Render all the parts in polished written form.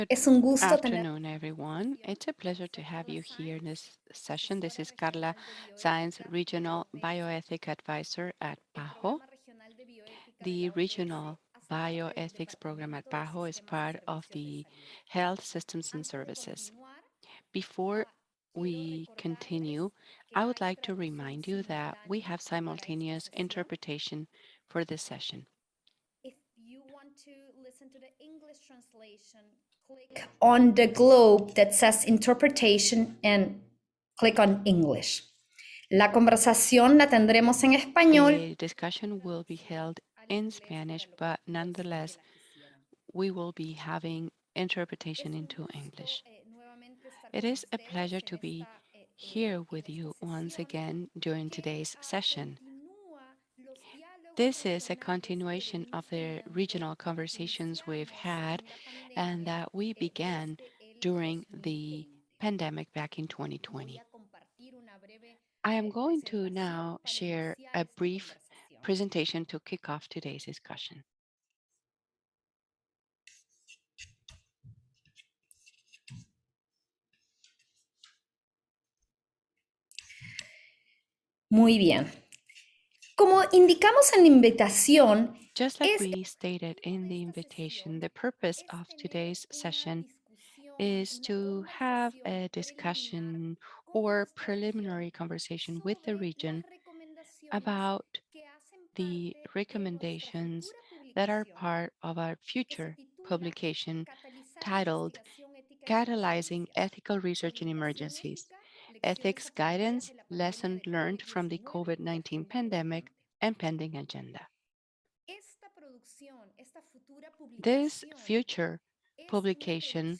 Es un gusto tener. Afternoon, everyone. It's a pleasure to have you here in this session. This is Carla, Science Regional Bioethic Advisor at PAHO. The Regional Bioethics Program at PAHO is part of the Health Systems and Services. Before we continue, I would like to remind you that we have simultaneous interpretation for this session. If you want to listen to the English translation, click on the globe that says interpretation and click on English. La conversación la tendremos en español. The discussion will be held in Spanish, but nonetheless, we will be having interpretation into English. It is a pleasure to be here with you once again during today's session. This is a continuation of the regional conversations we've had and that we began during the pandemic back in 2020. I am going to now share a brief presentation to kick off today's discussion. Muy bien. Como indicamos en la invitación, Just like we stated in the invitation, the purpose of today's session is to have a discussion or preliminary conversation with the region about the recommendations that are part of our future publication titled Catalyzing Ethical Research in Emergencies, Ethics Guidance, Lessons Learned from the COVID-19 Pandemic and Pending Agenda. This future publication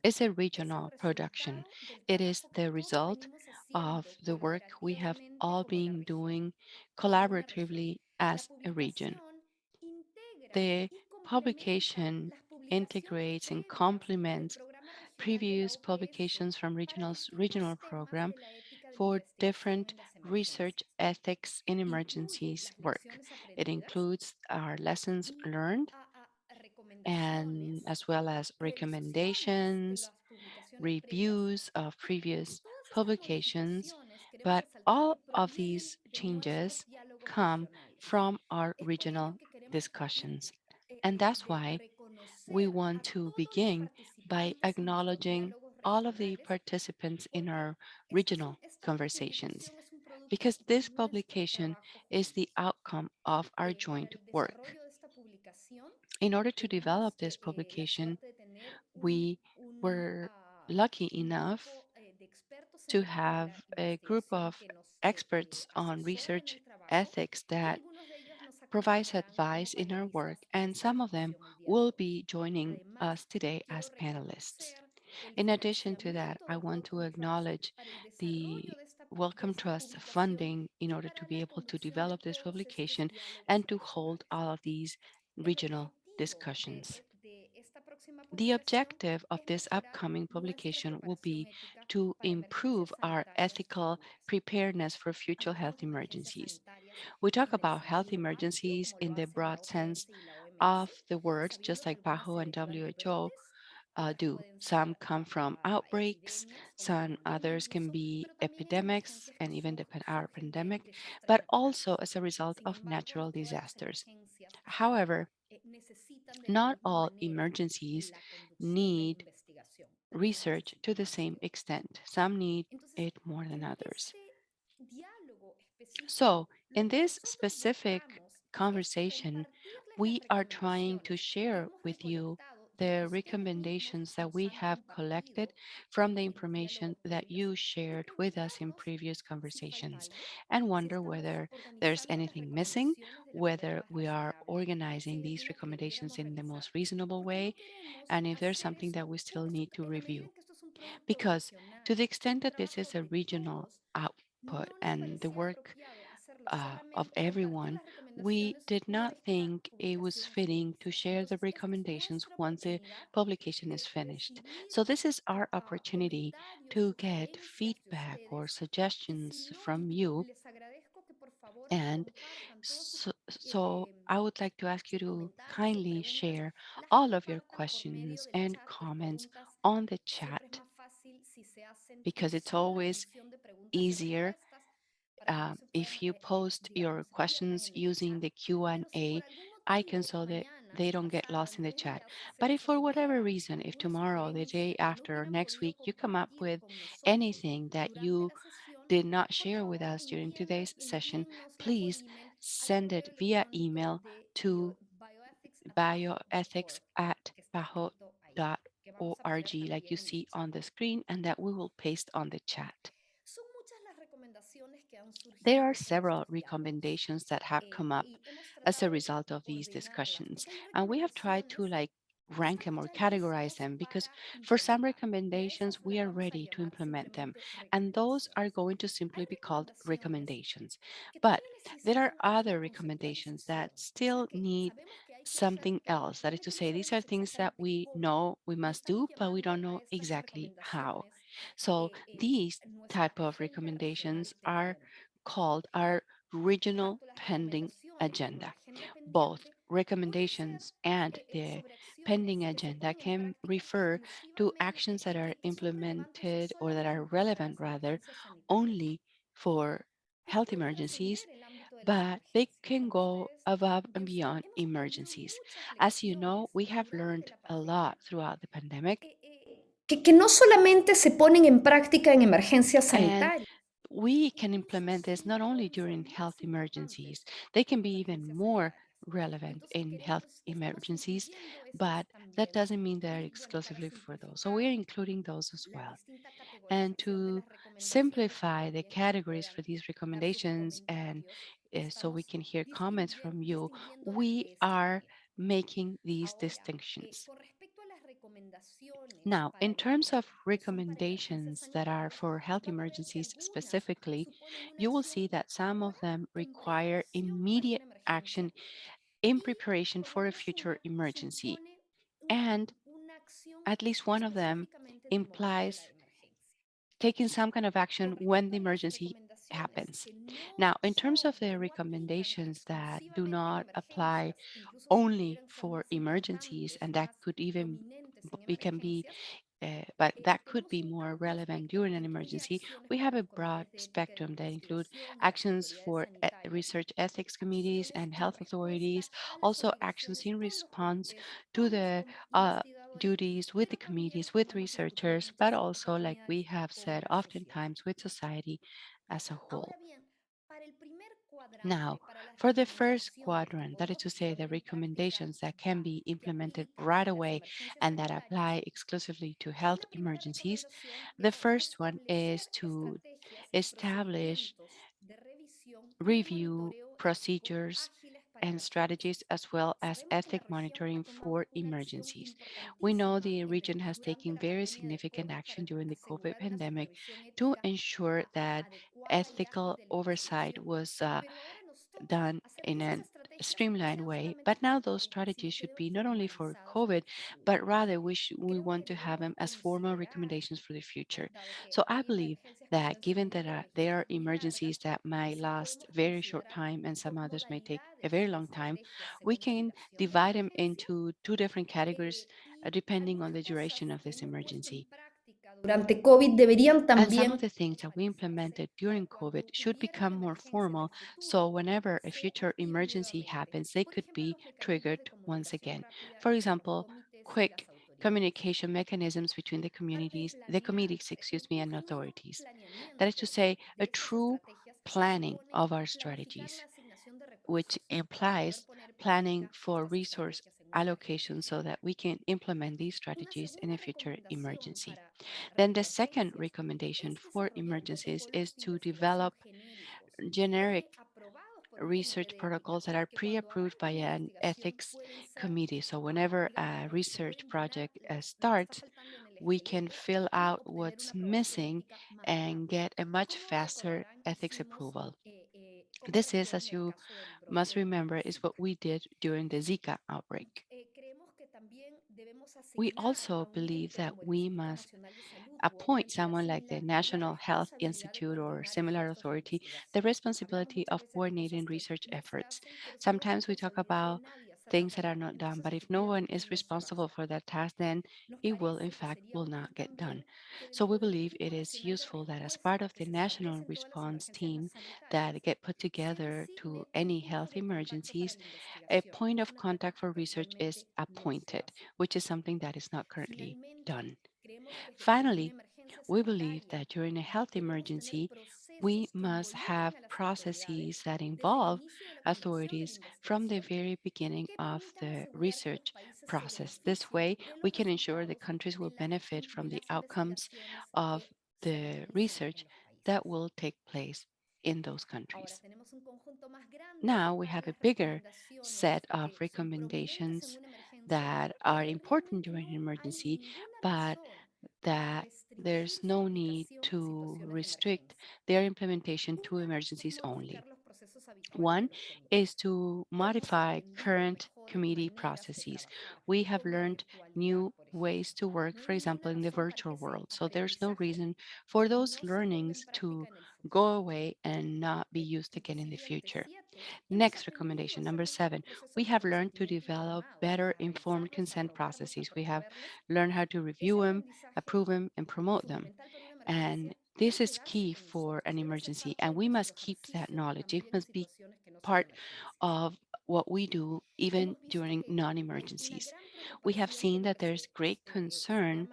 is a regional production. It is the result of the work we have all been doing collaboratively as a region. The publication integrates and complements previous publications from regional program for different research ethics in emergencies work. It includes our lessons learned and as well as recommendations, reviews of previous publications, but all of these changes come from our regional discussions. And that's why we want to begin by acknowledging all of the participants in our regional conversations, because this publication is the outcome of our joint work. In order to develop this publication, we were lucky enough to have a group of experts on research ethics that provides advice in our work, and some of them will be joining us today as panelists. In addition to that, I want to acknowledge the Wellcome Trust funding in order to be able to develop this publication and to hold all of these regional discussions. The objective of this upcoming publication will be to improve our ethical preparedness for future health emergencies. We talk about health emergencies in the broad sense of the word, just like PAHO and WHO do. Some come from outbreaks, some others can be epidemics and even our pandemic, but also as a result of natural disasters. However, not all emergencies need research to the same extent. Some need it more than others. So, in this specific conversation, we are trying to share with you the recommendations that we have collected from the information that you shared with us in previous conversations and wonder whether there's anything missing, whether we are organizing these recommendations in the most reasonable way, and if there's something that we still need to review. Because to the extent that this is a regional output and the work of everyone, we did not think it was fitting to share the recommendations once the publication is finished. So, this is our opportunity to get feedback or suggestions from you And so I would like to ask you to kindly share all of your questions and comments on the chat because it's always easier if you post your questions using the Q&A icon so that they don't get lost in the chat. But if for whatever reason, if tomorrow, the day after, or next week, you come up with anything that you did not share with us during today's session, please send it via email to bioethics at paho.org, like you see on the screen, and that we will paste on the chat. There are several recommendations that have come up as a result of these discussions, and we have tried to rank them or categorize them because for some recommendations we are ready to implement them, and those are going to simply be called recommendations. But there are other recommendations that still need something else. That is to say, these are things that we know we must do, but we don't know exactly how. So these type of recommendations are called our regional pending agenda. Both recommendations and the pending agenda can refer to actions that are implemented or that are relevant, rather, only for health emergencies, but they can go above and beyond emergencies. As you know, we have learned a lot throughout the pandemic, que no solamente se ponen en práctica en emergencias and sanitarias. we can implement this not only during health emergencies, they can be even more relevant in health emergencies, but that doesn't mean they're exclusively for those. So we're including those as well. And to simplify the categories for these recommendations, and so we can hear comments from you, we are making these distinctions. Now, in terms of recommendations that are for health emergencies specifically, you will see that some of them require immediate action in preparation for a future emergency. And at least one of them implies taking some kind of action when the emergency happens. Now, in terms of the recommendations that do not apply only for emergencies, and that could even can be but that could be more relevant during an emergency. We have a broad spectrum that include actions for research ethics committees and health authorities, also actions in response to the uh, duties with the committees, with researchers, but also, like we have said, oftentimes with society as a whole. Now, for the first quadrant, that is to say, the recommendations that can be implemented right away and that apply exclusively to health emergencies, the first one is to establish, review procedures and strategies as well as ethic monitoring for emergencies. We know the region has taken very significant action during the COVID pandemic to ensure that ethical oversight was done in a streamlined way. But now those strategies should be not only for COVID, but rather we want to have them as formal recommendations for the future. So I believe that given that there are emergencies that might last a very short time and some others may take a very long time, we can divide them into two different categories depending on the duration of this emergency. Durante COVID deberían And some of también the things that we implemented during COVID should become more formal. So whenever a future emergency happens, they could be triggered once again. For example, quick communication mechanisms between the communities, the committees, excuse me, and authorities. That is to say, a true planning of our strategies, which implies planning for resource allocation so that we can implement these strategies in a future emergency. Then the second recommendation for emergencies is to develop generic research protocols that are pre-approved by an ethics committee. So whenever a research project starts, we can fill out what's missing and get a much faster ethics approval. This is, as you must remember, is what we did during the Zika outbreak. We also believe that we must appoint someone like the National Health Institute or similar authority the responsibility of coordinating research efforts. Sometimes we talk about things that are not done, but if no one is responsible for that task, then it will, in fact, will not get done. So we believe it is useful that as part of the national response team that get put together to any health emergencies, a point of contact for research is appointed, which is something that is not currently done. Finally, we believe that during a health emergency, we must have processes that involve authorities from the very beginning of the research process. This way, we can ensure the countries will benefit from the outcomes of the research that will take place in those countries. Now we have a bigger set of recommendations that are important during an emergency, but that there's no need to restrict their implementation to emergencies only. One is to modify current committee processes. We have learned new ways to work, for example, in the virtual world. So there's no reason for those learnings to go away and not be used again in the future. Next recommendation, number 7, we have learned to develop better informed consent processes. We have learned how to review them, approve them, and promote them. And this is key for an emergency, and we must keep that knowledge. It must be part of what we do even during non emergencies. We have seen that there's great concern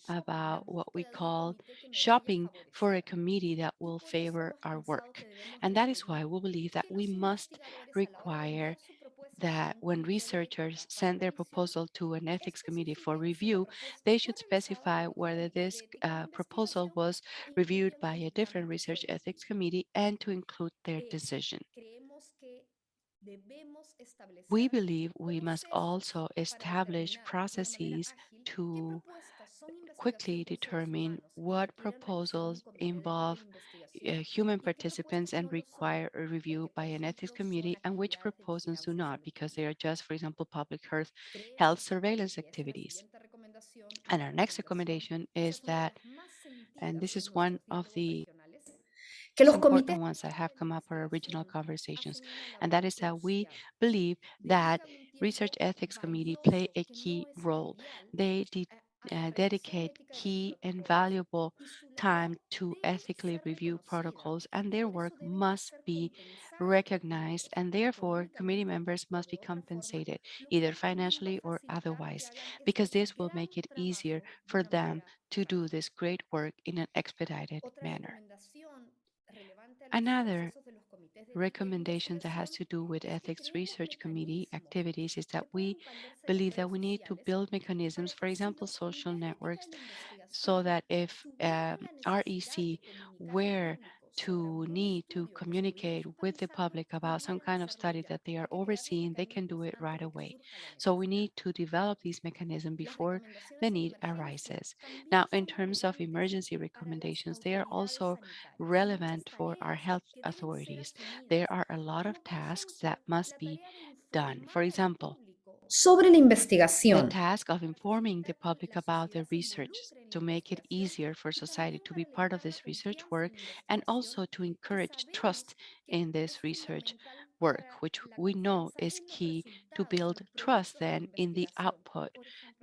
about what we call shopping for a committee that will favor our work. And that is why we believe that we must require that when researchers send their proposal to an ethics committee for review, they should specify whether this proposal was reviewed by a different research ethics committee and to include their decision. We believe we must also establish processes to quickly determine what proposals involve human participants and require a review by an ethics committee and which proposals do not because they are just, for example, public health surveillance activities. And our next recommendation is that, and this is one of the Que los comités important ones that have come up for original conversations, and that is that we believe that research ethics committee play a key role. They dedicate key and valuable time to ethically review protocols, and their work must be recognized, and therefore committee members must be compensated, either financially or otherwise, because this will make it easier for them to do this great work in an expedited manner. Another recommendation that has to do with ethics research committee activities is that we believe that we need to build mechanisms, for example, social networks, so that if REC were to need to communicate with the public about some kind of study that they are overseeing, they can do it right away. So we need to develop these mechanisms before the need arises. Now, in terms of emergency recommendations, they are also relevant for our health authorities. There are a lot of tasks that must be done. For example, sobre la the investigación. task of informing the public about the research to make it easier for society to be part of this research work and also to encourage trust in this research work, which we know is key to build trust then in the output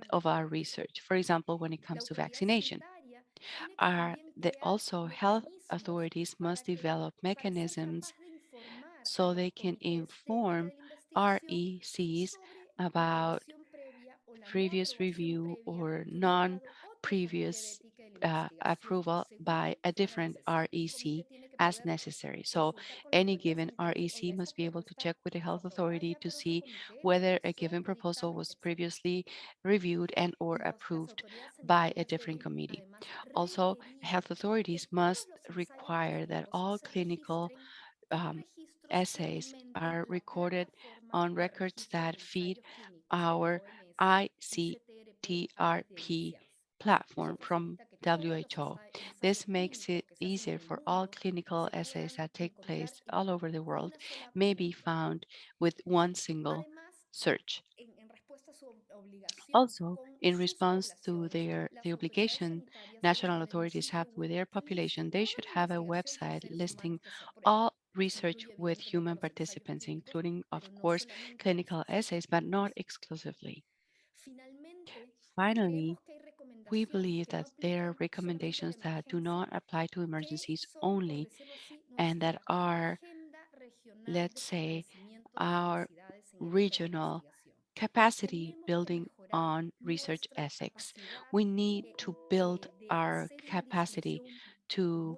of our research. For example, when it comes to vaccination, also health authorities must develop mechanisms so they can inform RECs about previous review or non previous approval by a different REC as necessary. So, any given REC must be able to check with the health authority to see whether a given proposal was previously reviewed and or approved by a different committee. Also, health authorities must require that all clinical um, essays are recorded on records that feed our ICTRP platform from WHO. This makes it easier for all clinical essays that take place all over the world may be found with one single search. Also, in response to the obligation national authorities have with their population, they should have a website listing all research with human participants, including, of course, clinical essays, but not exclusively. Finally, we believe that there are recommendations that do not apply to emergencies only and that are, let's say, our regional capacity building on research ethics. We need to build our capacity to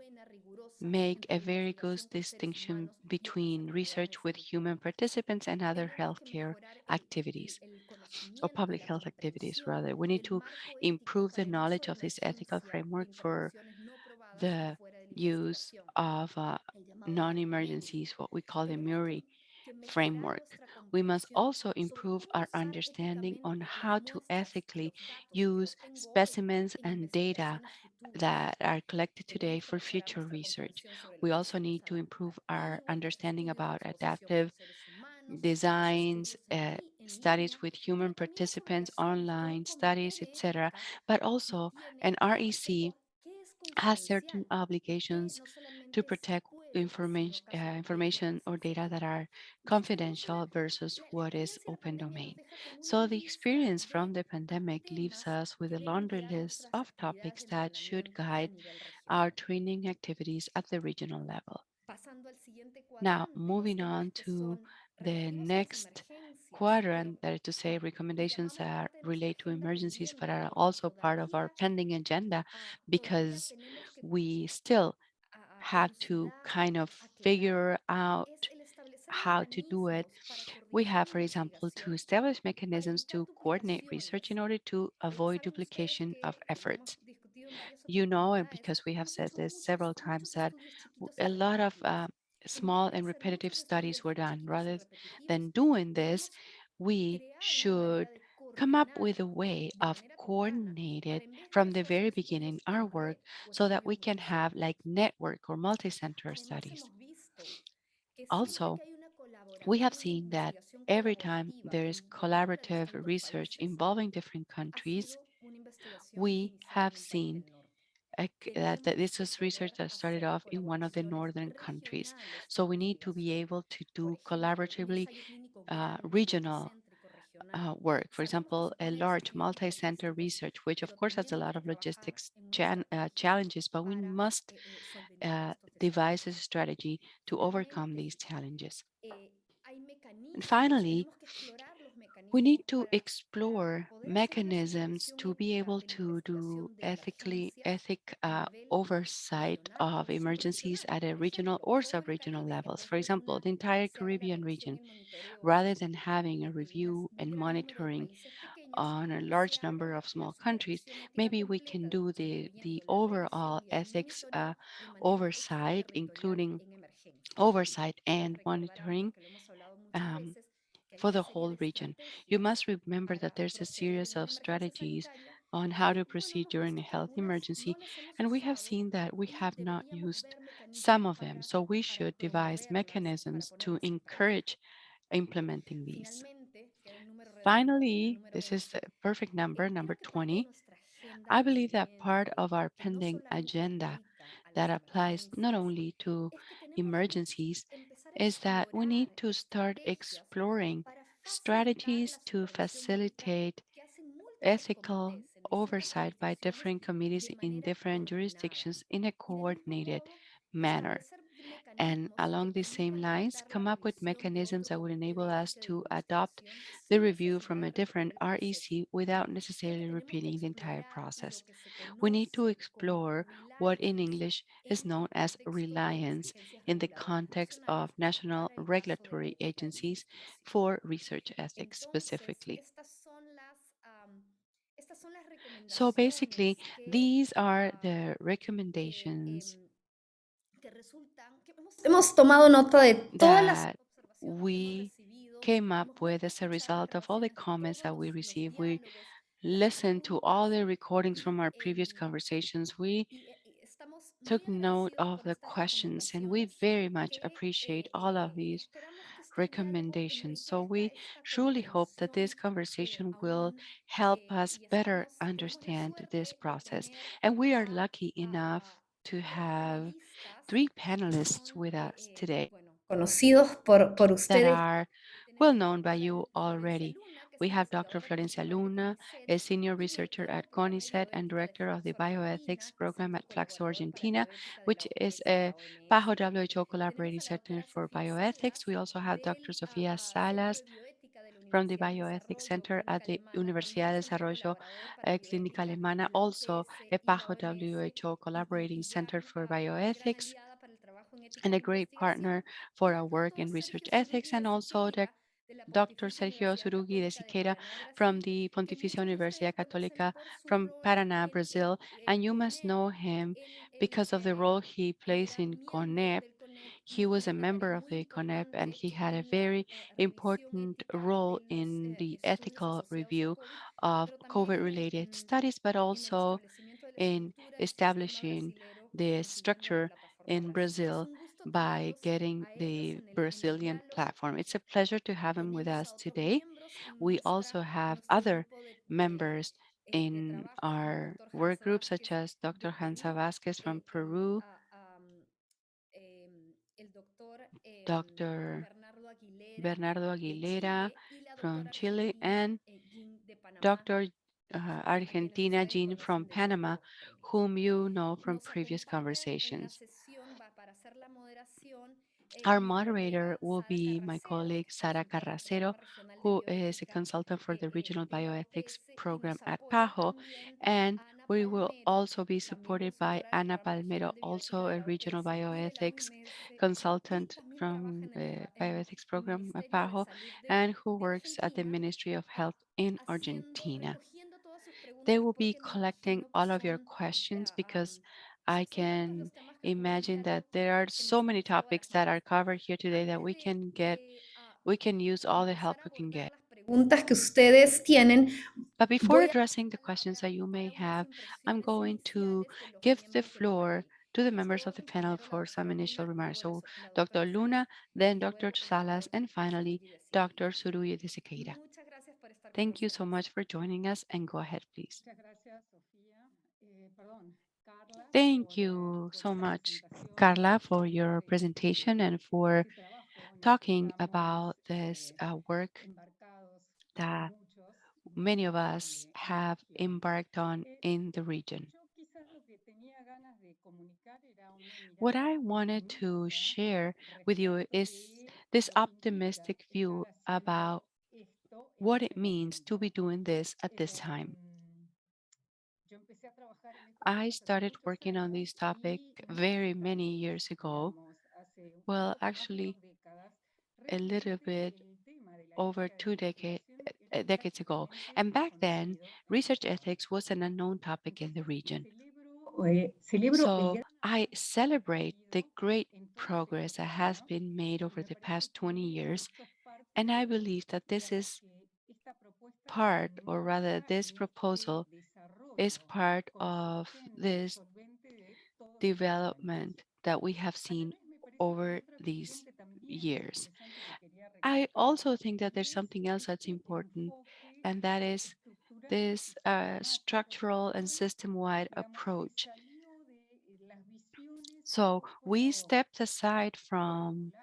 make a very good distinction between research with human participants and other healthcare activities or public health activities, rather. We need to improve the knowledge of this ethical framework for the use of non emergencies, what we call the MURI framework. We must also improve our understanding on how to ethically use specimens and data that are collected today for future research. We also need to improve our understanding about adaptive designs, studies with human participants, online studies, etc. But also, an REC has certain obligations to protect information or data that are confidential versus what is open domain. So the experience from the pandemic leaves us with a laundry list of topics that should guide our training activities at the regional level. Now, moving on to the next quadrant, that is to say, recommendations that relate to emergencies but are also part of our pending agenda because we still have to kind of figure out how to do it. We have, for example, to establish mechanisms to coordinate research in order to avoid duplication of efforts. You know, and because we have said this several times, that a lot of small and repetitive studies were done. Rather than doing this, we should come up with a way of coordinated from the very beginning our work so that we can have like network or multi-center studies. Also, we have seen that every time there is collaborative research involving different countries, we have seen that this is research that started off in one of the northern countries. So we need to be able to do collaboratively regional work. For example, a large multi-center research, which of course has a lot of logistics challenges, but we must uh, devise a strategy to overcome these challenges. And finally, we need to explore mechanisms to be able to do ethic oversight of emergencies at a regional or sub-regional levels. For example, the entire Caribbean region, rather than having a review and monitoring on a large number of small countries, maybe we can do the overall ethics oversight, including oversight and monitoring um, for the whole region. You must remember that there's a series of strategies on how to proceed during a health emergency, and we have seen that we have not used some of them. So we should devise mechanisms to encourage implementing these. Finally, this is the perfect number, number 20. I believe that part of our pending agenda that applies not only to emergencies is that we need to start exploring strategies to facilitate ethical oversight by different committees in different jurisdictions in a coordinated manner. And along these same lines, come up with mechanisms that would enable us to adopt the review from a different REC without necessarily repeating the entire process. We need to explore what in English is known as reliance in the context of national regulatory agencies for research ethics specifically. So basically, these are the recommendations Hemos tomado nota de todas las that we came up with as a result of all the comments that we received. We listened to all the recordings from our previous conversations. We took note of the questions, and we very much appreciate all of these recommendations. So we truly hope that this conversation will help us better understand this process. And we are lucky enough to have three panelists with us today conocidos por that ustedes. are well known by you already. We have Dr. Florencia Luna, a senior researcher at CONICET and director of the Bioethics program at Flaxo, Argentina, which is a PAHO WHO collaborating center for bioethics. We also have Dr. Sofia Salas from the Bioethics Center at the Universidad de Desarrollo Clínica Alemana, also a PAHO WHO collaborating center for bioethics and a great partner for our work in research ethics, and also the Dr. Sergio Surugi de Siqueira from the Pontificia Universidad Católica from Paraná, Brazil. And you must know him because of the role he plays in CONEP. He was a member of the CONEP and he had a very important role in the ethical review of COVID related studies, but also in establishing the structure in Brazil by getting the Brazilian platform. It's a pleasure to have him with us today. We also have other members in our work group, such as Dr. Hansa Vasquez from Peru, Dr. Bernardo Aguilera from Chile, and Dr. Argentina Jean from Panama, whom you know from previous conversations. Our moderator will be my colleague Sara Carracero, who is a consultant for the Regional Bioethics Program at PAHO. And we will also be supported by Ana Palmero, also a Regional Bioethics consultant from the Bioethics Program at PAHO, and who works at the Ministry of Health in Argentina. They will be collecting all of your questions because I can imagine that there are so many topics that are covered here today that we can use all the help we can get. Preguntas que ustedes tienen, But before voy addressing the questions that you may have, I'm going to give the floor to the members of the panel for some initial remarks. So Dr. Luna, then Dr. Salas, and finally Dr. Suruye de Siqueira. Thank you so much for joining us, and go ahead, please. Thank you so much, Carla, for your presentation and for talking about this work that many of us have embarked on in the region. What I wanted to share with you is this optimistic view about what it means to be doing this at this time. I started working on this topic very many years ago. Well, actually, a little bit over decades ago. And back then, research ethics was an unknown topic in the region. So I celebrate the great progress that has been made over the past 20 years. And I believe that this is part, or rather, this proposal is part of this development that we have seen over these years. I also think that there's something else that's important, and that is this structural and system wide approach. So we stepped aside from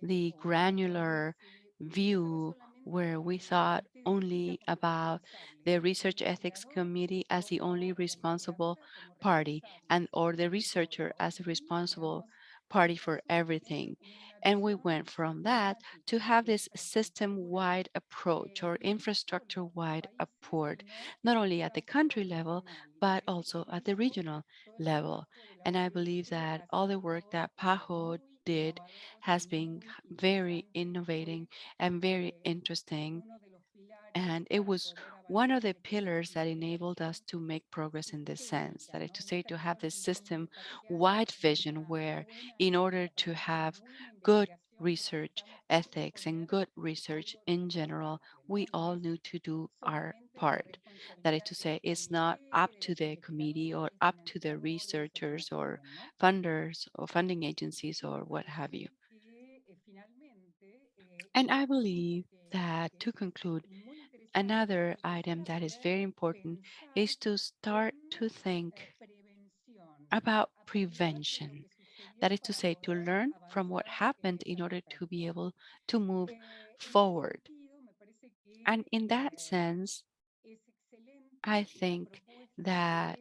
the granular view where we thought only about the research ethics committee as the only responsible party and or the researcher as the responsible party for everything. And we went from that to have this system-wide approach or infrastructure-wide approach, not only at the country level, but also at the regional level. And I believe that all the work that PAHO did has been very innovating and very interesting. And it was one of the pillars that enabled us to make progress in this sense. That is to say, to have this system wide vision where, in order to have good research ethics and good research in general, we all need to do our part. That is to say, it's not up to the committee or up to the researchers or funders or funding agencies or what have you. And I believe that to conclude, another item that is very important is to start to think about prevention. That is to say, to learn from what happened in order to be able to move forward. And in that sense, I think that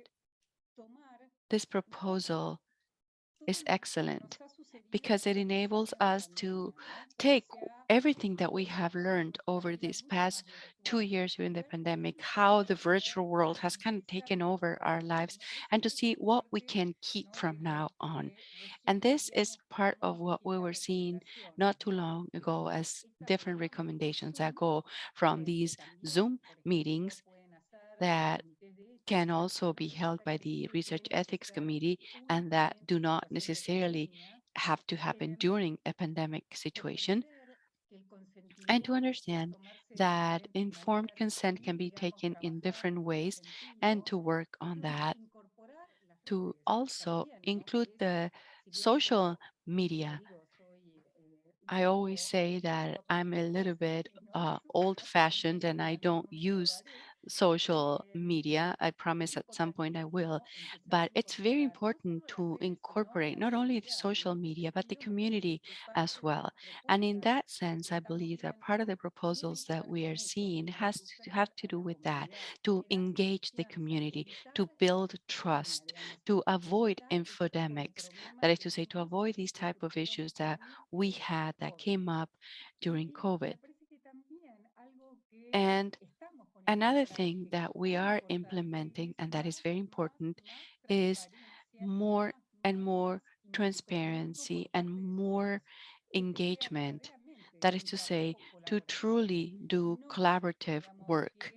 this proposal is excellent because it enables us to take everything that we have learned over these past 2 years during the pandemic, how the virtual world has kind of taken over our lives, and to see what we can keep from now on. And this is part of what we were seeing not too long ago as different recommendations that go from these Zoom meetings that can also be held by the Research Ethics Committee and that do not necessarily have to happen during a pandemic situation, and to understand that informed consent can be taken in different ways and to work on that, to also include the social media. I always say that I'm a little bit old fashioned and I don't use social media. I promise at some point I will. But it's very important to incorporate not only the social media, but the community as well. And in that sense, I believe that part of the proposals that we are seeing has to have to do with that, to engage the community, to build trust, to avoid infodemics. That is to say, to avoid these type of issues that we had that came up during COVID. And another thing that we are implementing, and that is very important, is more and more transparency and more engagement. That is to say, to truly do collaborative work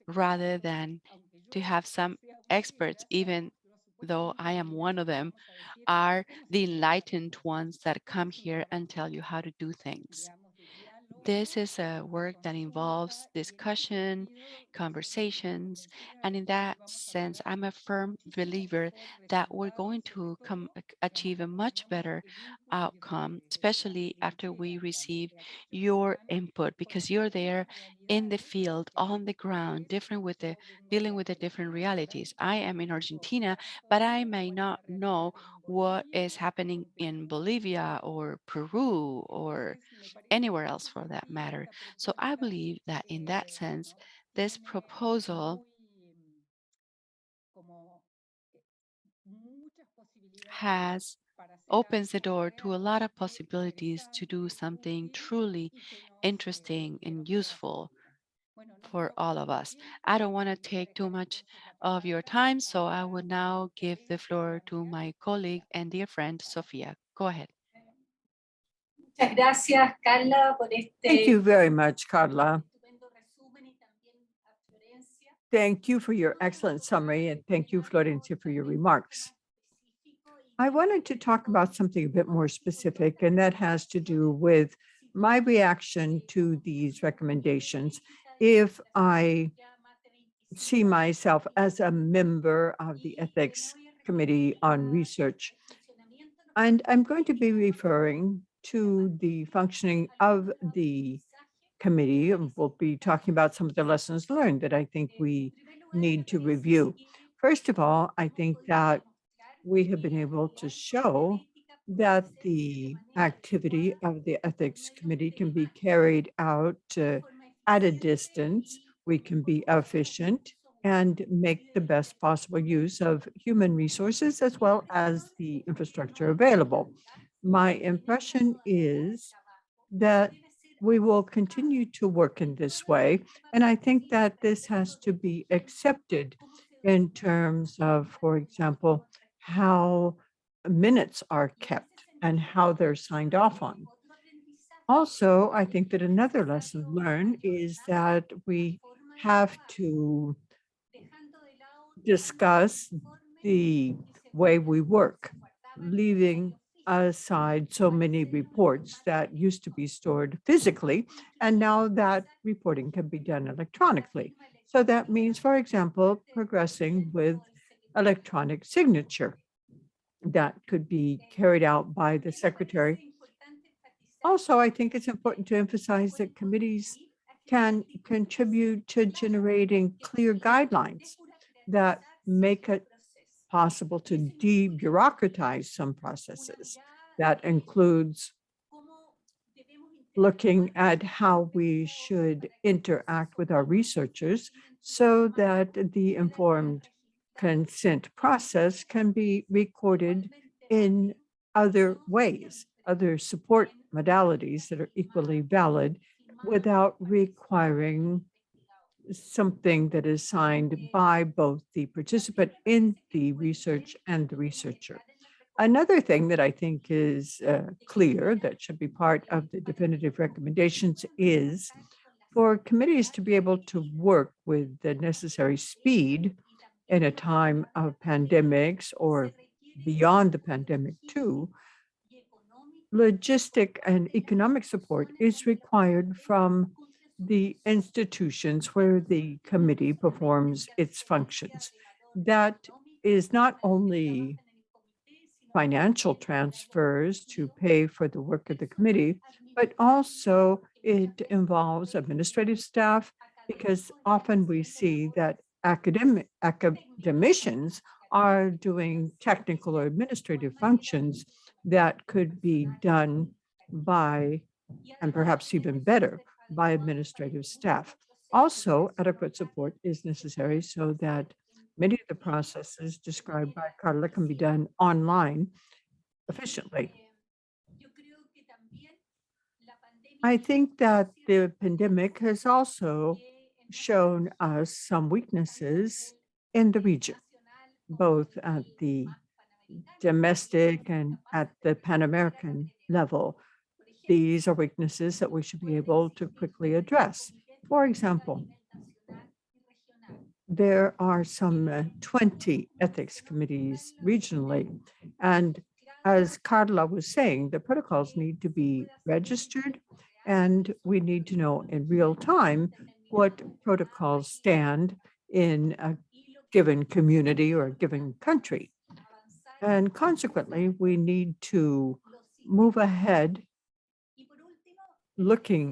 rather than to have some experts, even though I am one of them, are the enlightened ones that come here and tell you how to do things. This is a work that involves discussion, conversations, and in that sense, I'm a firm believer that we're going to achieve a much better outcome, especially after we receive your input, because you're there in the field, on the ground, different with the dealing with the different realities. I am in Argentina, but I may not know what is happening in Bolivia or Peru or anywhere else for that matter. So I believe that in that sense, this proposal has opens the door to a lot of possibilities to do something truly interesting and useful for all of us. I don't want to take too much of your time, so I would now give the floor to my colleague and dear friend, Sofia. Go ahead. Muchas gracias, Carla, por Thank you este very much, Carla. estupendo resumen y también a Florencia. Thank you for your excellent summary, and thank you, Florencia, for your remarks. I wanted to talk about something a bit more specific, and that has to do with my reaction to these recommendations. If I see myself as a member of the Ethics Committee on Research, and I'm going to be referring to the functioning of the committee, and we'll be talking about some of the lessons learned that I think we need to review. First of all, I think that we have been able to show that the activity of the ethics committee can be carried out at a distance. We can be efficient and make the best possible use of human resources as well as the infrastructure available. My impression is that we will continue to work in this way. And I think that this has to be accepted in terms of, for example, how minutes are kept and how they're signed off on. Also, I think that another lesson learned is that we have to discuss the way we work, leaving aside so many reports that used to be stored physically, and now that reporting can be done electronically. So that means, for example, progressing with electronic signature that could be carried out by the secretary. Also, I think it's important to emphasize that committees can contribute to generating clear guidelines that make it possible to de-bureaucratize some processes. That includes looking at how we should interact with our researchers so that the informed consent process can be recorded in other ways, other support modalities that are equally valid without requiring something that is signed by both the participant in the research and the researcher. Another thing that I think is clear that should be part of the definitive recommendations is for committees to be able to work with the necessary speed in a time of pandemics or beyond the pandemic too. Logistic and economic support is required from the institutions where the committee performs its functions. That is not only financial transfers to pay for the work of the committee, but also it involves administrative staff because often we see that academicians are doing technical or administrative functions that could be done by, and perhaps even better, by administrative staff. Also, adequate support is necessary so that many of the processes described by Carla can be done online efficiently. I think that the pandemic has also shown us some weaknesses in the region, both at the domestic and at the Pan-American level. These are weaknesses that we should be able to quickly address. For example, there are some 20 ethics committees regionally. And as Carla was saying, the protocols need to be registered and we need to know in real time what protocols stand in a given community or a given country. And consequently, we need to move ahead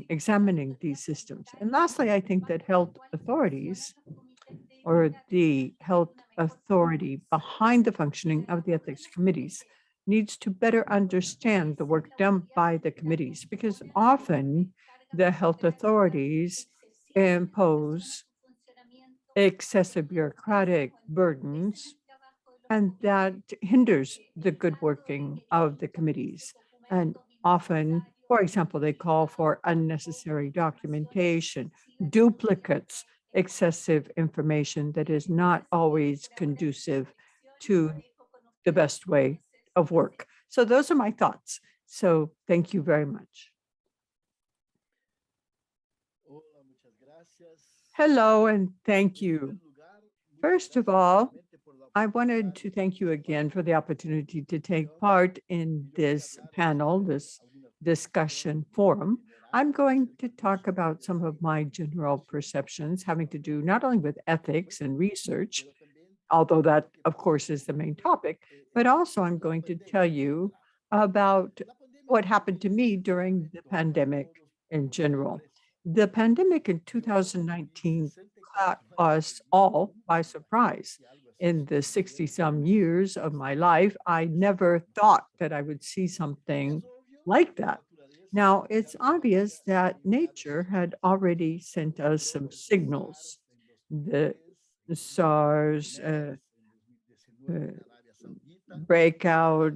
examining these systems. And lastly, I think that health authorities or the health authority behind the functioning of the ethics committees needs to better understand the work done by the committees, because often the health authorities impose excessive bureaucratic burdens, and that hinders the good working of the committees. And often, for example, they call for unnecessary documentation, duplicates, excessive information that is not always conducive to the best way of work. So those are my thoughts. So thank you very much. Hello, and thank you. First of all, I wanted to thank you again for the opportunity to take part in this panel, this discussion forum. I'm going to talk about some of my general perceptions having to do not only with ethics and research, although that, of course, is the main topic, but also I'm going to tell you about what happened to me during the pandemic in general. The pandemic in 2019 caught us all by surprise. In the 60-some years of my life, I never thought that I would see something like that. Now, it's obvious that nature had already sent us some signals. The SARS breakout,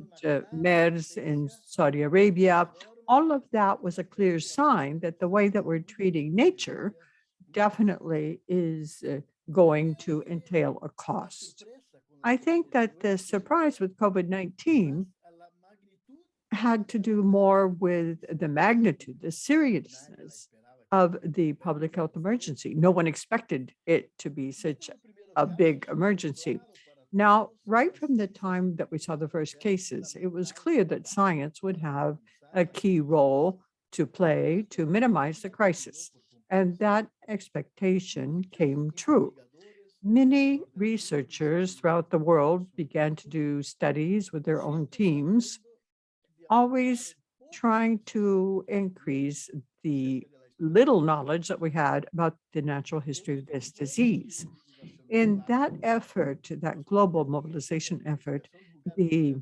MERS in Saudi Arabia, all of that was a clear sign that the way that we're treating nature definitely is going to entail a cost. I think that the surprise with COVID-19 had to do more with the magnitude, the seriousness of the public health emergency. No one expected it to be such a big emergency. Now, right from the time that we saw the first cases, it was clear that science would have a key role to play to minimize the crisis. And that expectation came true. Many researchers throughout the world began to do studies with their own teams, always trying to increase the little knowledge that we had about the natural history of this disease. In that effort, that global mobilization effort, the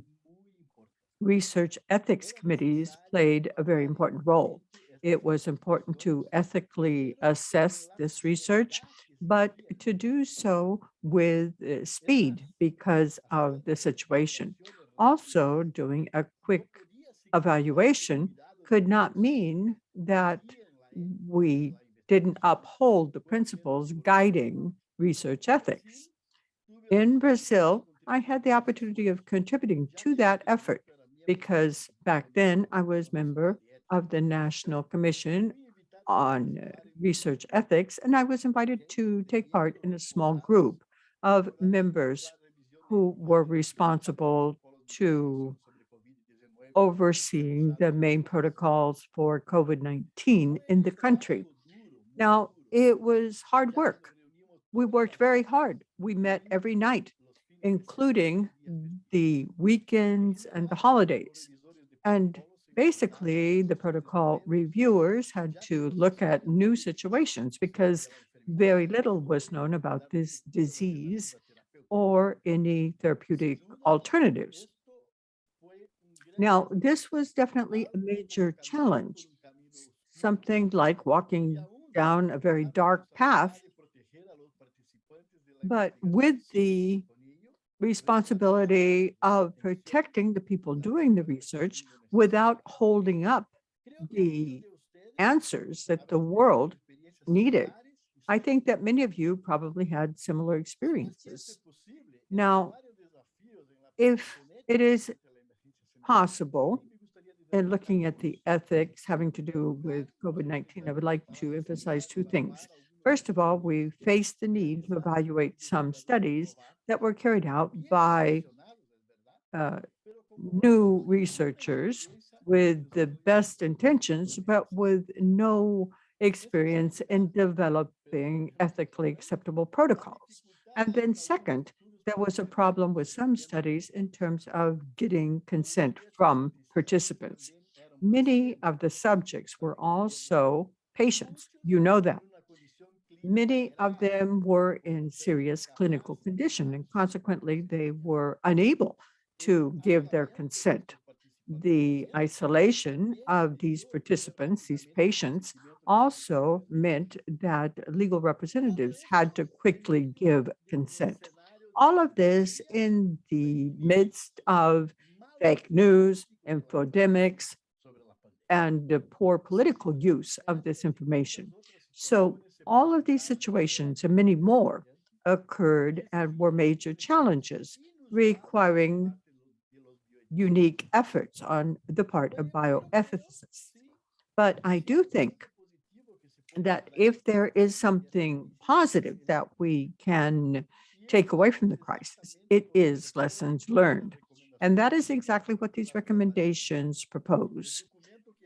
research ethics committees played a very important role. It was important to ethically assess this research, but to do so with speed because of the situation. Also, doing a quick evaluation could not mean that we didn't uphold the principles guiding research ethics. In Brazil, I had the opportunity of contributing to that effort because back then I was member of the National Commission on Research Ethics, and I was invited to take part in a small group of members who were responsible to overseeing the main protocols for COVID-19 in the country. Now, it was hard work. We worked very hard. We met every night, including the weekends and the holidays. And basically, the protocol reviewers had to look at new situations because very little was known about this disease or any therapeutic alternatives. Now, this was definitely a major challenge, something like walking down a very dark path, but with the responsibility of protecting the people doing the research without holding up the answers that the world needed. I think that many of you probably had similar experiences. Now, if it is possible, and looking at the ethics having to do with COVID-19, I would like to emphasize two things. First of all, we faced the need to evaluate some studies that were carried out by new researchers with the best intentions, but with no experience in developing ethically acceptable protocols. And then second, there was a problem with some studies in terms of getting consent from participants. Many of the subjects were also patients. You know that. Many of them were in serious clinical condition, and consequently, they were unable to give their consent. The isolation of these participants, these patients, also meant that legal representatives had to quickly give consent. All of this in the midst of fake news, infodemics, and the poor political use of this information. So all of these situations and many more occurred and were major challenges requiring unique efforts on the part of bioethicists. But I do think that if there is something positive that we can take away from the crisis, it is lessons learned. And that is exactly what these recommendations propose.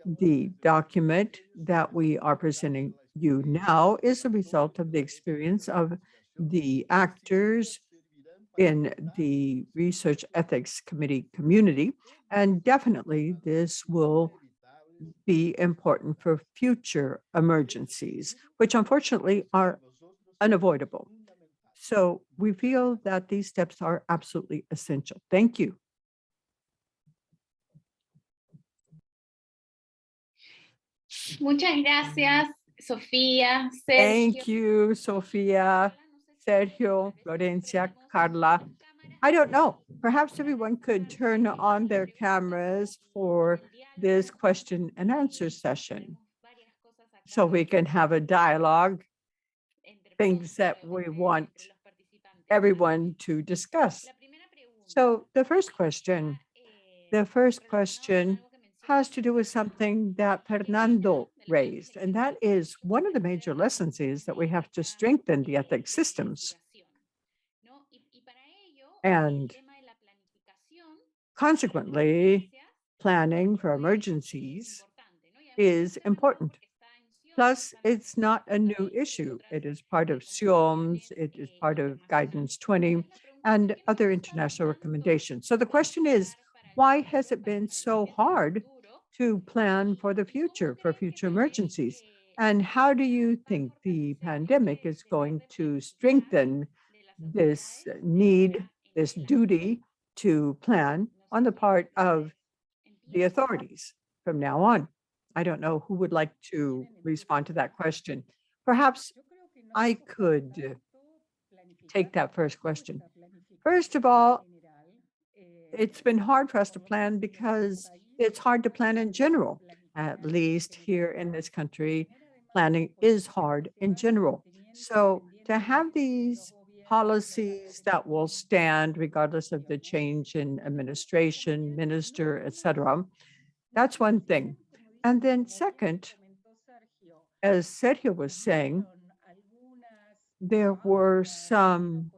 The document that we are presenting you now is a result of the experience of the actors in the Research Ethics Committee community. And definitely this will be important for future emergencies, which unfortunately are unavoidable. So we feel that these steps are absolutely essential. Thank you. Muchas gracias, Sofía, Thank Sergio. you, Sophia, Sergio, Florencia, Carla. I don't know, perhaps everyone could turn on their cameras for this question and answer session so we can have a dialogue, things that we want everyone to discuss. So the first question has to do with something that Fernando raised, and that is one of the major lessons is that we have to strengthen the ethics systems. And consequently, planning for emergencies is important. Plus, it's not a new issue. It is part of SIOMS, it is part of Guidance 20, and other international recommendations. So the question is, why has it been so hard to plan for the future, for future emergencies. And how do you think the pandemic is going to strengthen this need, this duty to plan on the part of the authorities from now on? I don't know who would like to respond to that question. Perhaps I could take that first question. First of all, it's been hard for us to plan because it's hard to plan in general. At least here in this country, planning is hard in general. So to have these policies that will stand regardless of the change in administration, minister, etc., that's one thing. And then second, as Sergio was saying, there were some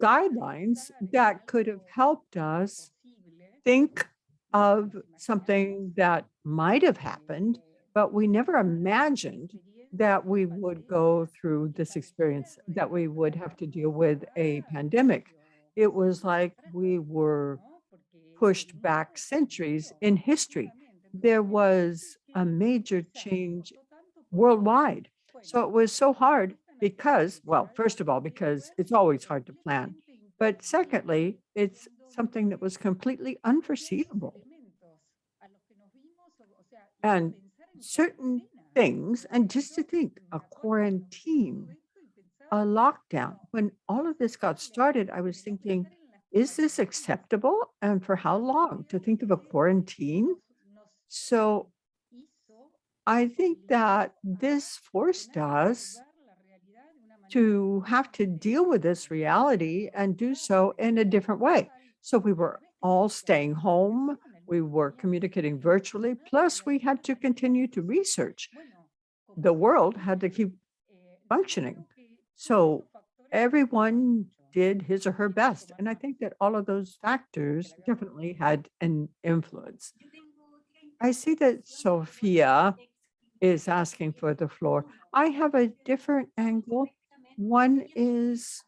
guidelines that could have helped us think of something that might have happened, but we never imagined that we would go through this experience, that we would have to deal with a pandemic. It was like we were pushed back centuries in history. There was a major change worldwide. So it was so hard because, well, first of all, because it's always hard to plan. But secondly, it's something that was completely unforeseeable. And certain things, and just to think, a quarantine, a lockdown, when all of this got started, I was thinking, is this acceptable? And for how long to think of a quarantine? So I think that this forced us to have to deal with this reality and do so in a different way. So we were all staying home, we were communicating virtually, plus we had to continue to research. The world had to keep functioning. So everyone did his or her best. And I think that all of those factors definitely had an influence. I see that Sophia is asking for the floor. I have a different angle. One is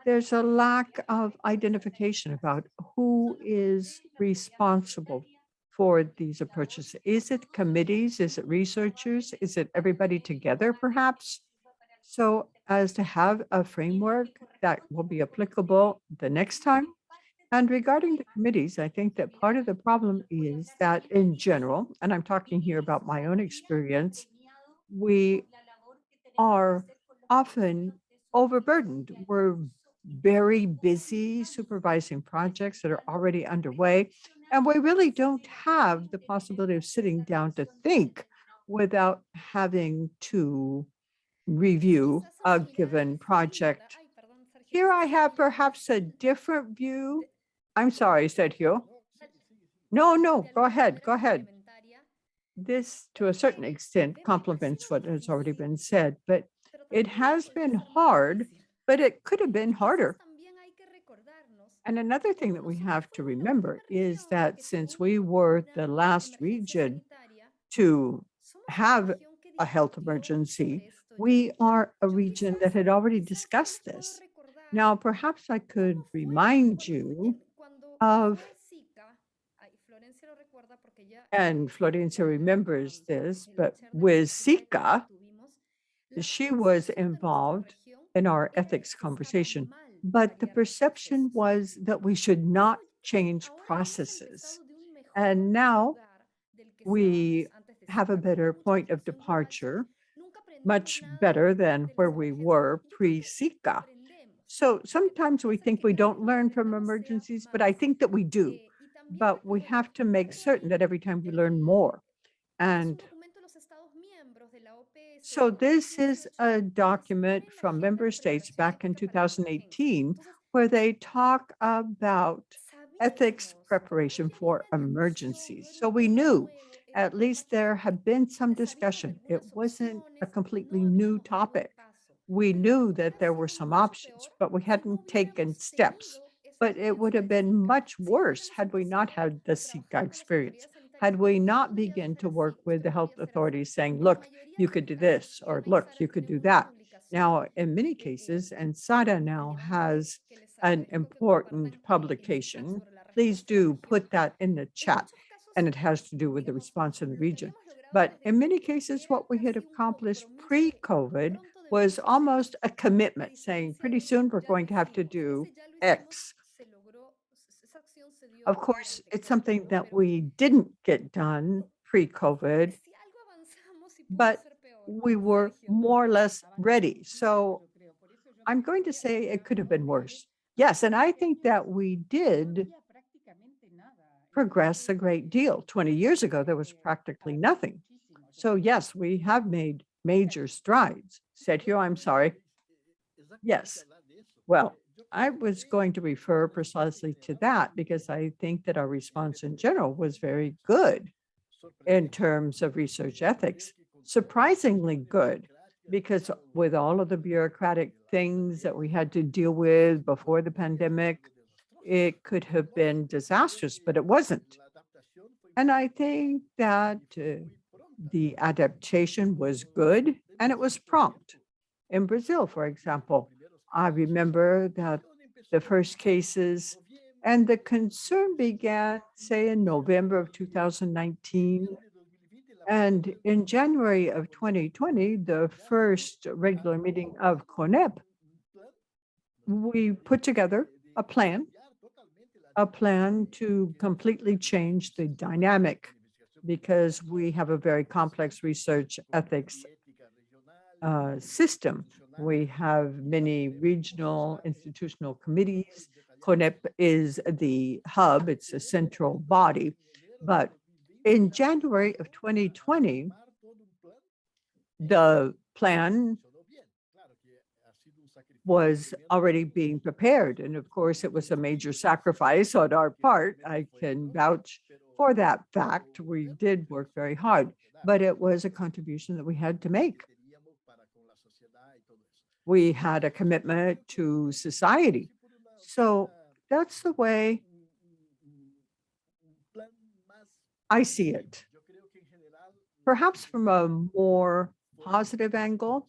there's a lack of identification about who is responsible for these approaches. Is it committees? Is it researchers? Is it everybody together, perhaps? So as to have a framework that will be applicable the next time. And regarding the committees, I think that part of the problem is that in general, and I'm talking here about my own experience, we are often overburdened. We're very busy supervising projects that are already underway, and we really don't have the possibility of sitting down to think without having to review a given project. Here I have perhaps a different view. I'm sorry, Sergio. No, go ahead, go ahead. This, to a certain extent, complements what has already been said, but it has been hard, but it could have been harder. And another thing that we have to remember is that since we were the last region to have a health emergency, we are a region that had already discussed this. Now, perhaps I could remind you of, and Florencia remembers this, but with Zika, she was involved in our ethics conversation, but the perception was that we should not change processes. And now we have a better point of departure, much better than where we were pre-Zika. So sometimes we think we don't learn from emergencies, but I think that we do. But we have to make certain that every time we learn more. And so this is a document from member states back in 2018, where they talk about ethics preparation for emergencies. So we knew at least there had been some discussion. It wasn't a completely new topic. We knew that there were some options, but we hadn't taken steps. But it would have been much worse had we not had the Zika experience. Had we not begun to work with the health authorities saying, look, you could do this, or look, you could do that. Now, in many cases, and SADA now has an important publication, please do put that in the chat. and it has to do with the response in the region. But in many cases, what we had accomplished pre-COVID was almost a commitment saying pretty soon we're going to have to do X. Of course, it's something that we didn't get done pre-COVID, but we were more or less ready. So I'm going to say it could have been worse. Yes, and I think that we did progress a great deal. 20 years ago, there was practically nothing. So yes, we have made major strides. Sergio, I'm sorry. Yes. Well, I was going to refer precisely to that because I think that our response in general was very good in terms of research ethics, surprisingly good, because with all of the bureaucratic things that we had to deal with before the pandemic, it could have been disastrous, but it wasn't. And I think that the adaptation was good and it was prompt. In Brazil, for example, I remember that the first cases and the concern began, say, in November of 2019. And in January of 2020, the first regular meeting of CONEP, we put together a plan to completely change the dynamic because we have a very complex research ethics system. We have many regional institutional committees. CONEP is the hub, it's a central body. But in January of 2020, the plan was already being prepared. And of course, it was a major sacrifice on our part. I can vouch for that fact. We did work very hard, but it was a contribution that we had to make. We had a commitment to society. So that's the way I see it. Perhaps from a more positive angle,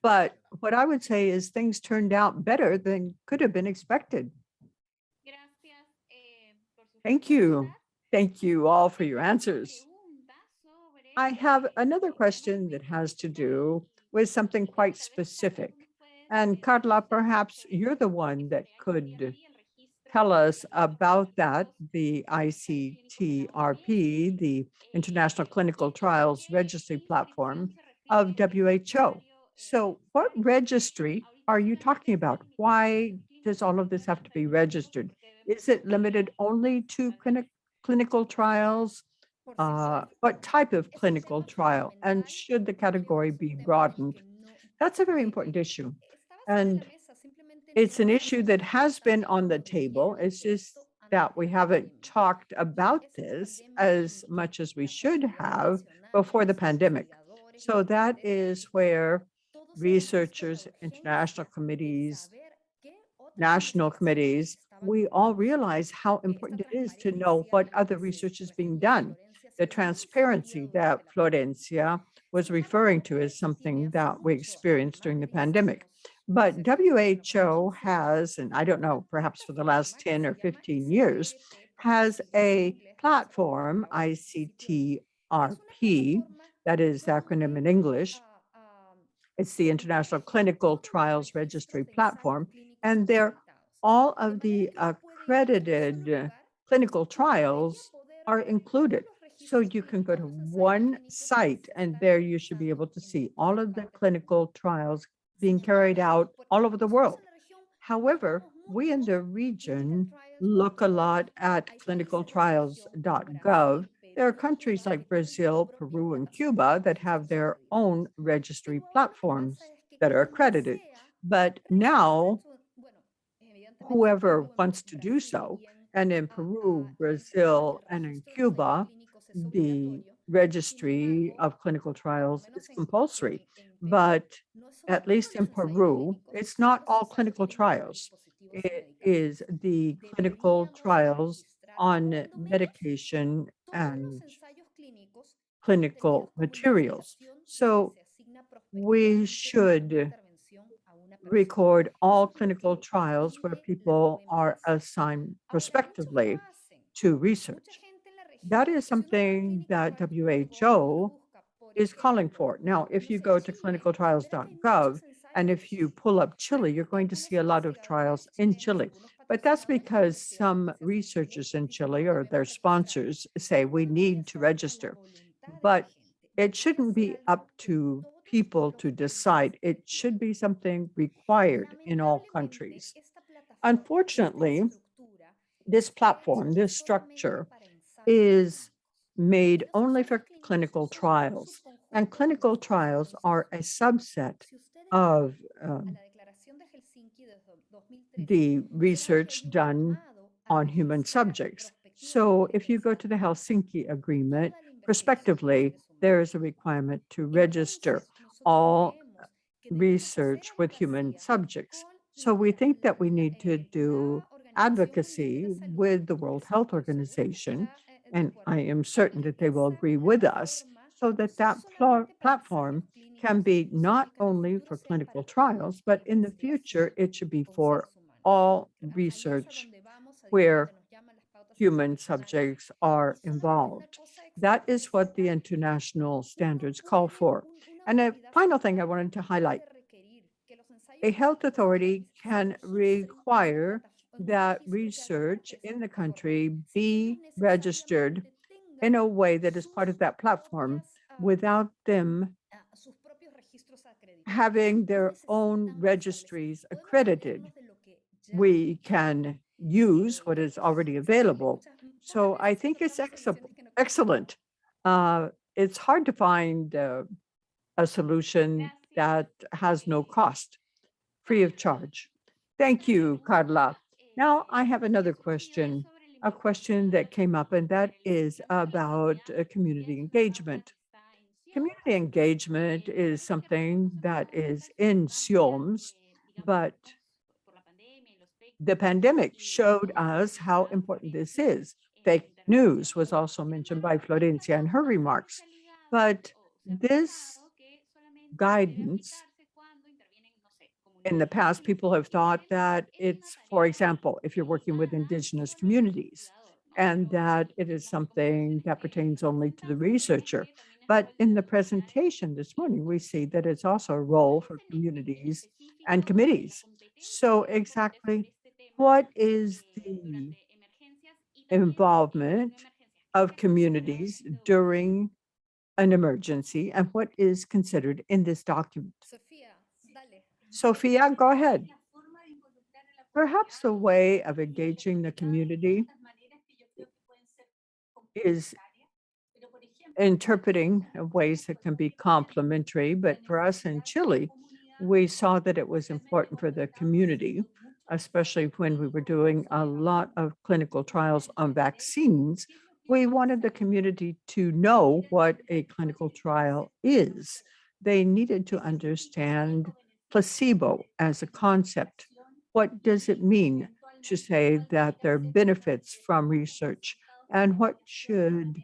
but what I would say is things turned out better than could have been expected. Thank you. Thank you all for your answers. I have another question that has to do with something quite specific. And Carla, perhaps you're the one that could tell us about that, the ICTRP, the International Clinical Trials Registry Platform of WHO. So what registry are you talking about? Why does all of this have to be registered? Is it limited only to clinical trials? What type of clinical trial? And should the category be broadened? That's a very important issue. And it's an issue that has been on the table. It's just that we haven't talked about this as much as we should have before the pandemic. So that is where researchers, international committees, national committees, we all realize how important it is to know what other research is being done. The transparency that Florencia was referring to is something that we experienced during the pandemic. But WHO has, and I don't know, perhaps for the last 10 or 15 years, has a platform, ICTRP, that is the acronym in English. It's the International Clinical Trials Registry Platform, and they're all of the accredited clinical trials are included. So you can go to one site and there you should be able to see all of the clinical trials being carried out all over the world. However, we in the region look a lot at clinicaltrials.gov. There are countries like Brazil, Peru, and Cuba that have their own registry platforms that are accredited. But now, whoever wants to do so, and in Peru, Brazil, and in Cuba, the registry of clinical trials is compulsory. But at least in Peru, it's not all clinical trials. It is the clinical trials on medication and clinical materials. So we should record all clinical trials where people are assigned prospectively to research. That is something that WHO is calling for. Now, if you go to clinicaltrials.gov and if you pull up Chile, you're going to see a lot of trials in Chile. But that's because some researchers in Chile or their sponsors say we need to register. But it shouldn't be up to people to decide. It should be something required in all countries. Unfortunately, this platform, this structure is made only for clinical trials, and clinical trials are a subset of the research done on human subjects. So if you go to the Helsinki Agreement, prospectively, there is a requirement to register all research with human subjects. So we think that we need to do advocacy with the World Health Organization, and I am certain that they will agree with us, so that that platform can be not only for clinical trials, but in the future, it should be for all research where human subjects are involved. That is what the international standards call for. And a final thing I wanted to highlight, a health authority can require that research in the country be registered in a way that is part of that platform without them having their own registries accredited. We can use what is already available. So I think it's excellent. It's hard to find a solution that has no cost, free of charge. Thank you, Carla. Now I have another question, a question that came up, and that is about community engagement. Community engagement is something that is in SIOMS, but the pandemic showed us how important this is. Fake news was also mentioned by Florencia in her remarks, but this guidance in the past, people have thought that it's, for example, if you're working with indigenous communities, and that it is something that pertains only to the researcher. But in the presentation this morning, we see that it's also a role for communities and committees. So exactly what is the involvement of communities during an emergency and what is considered in this document? Sophia, go ahead. Perhaps a way of engaging the community is interpreting ways that can be complementary, but for us in Chile, we saw that it was important for the community, especially when we were doing a lot of clinical trials on vaccines. We wanted the community to know what a clinical trial is. They needed to understand placebo as a concept. What does it mean to say that there are benefits from research, and what should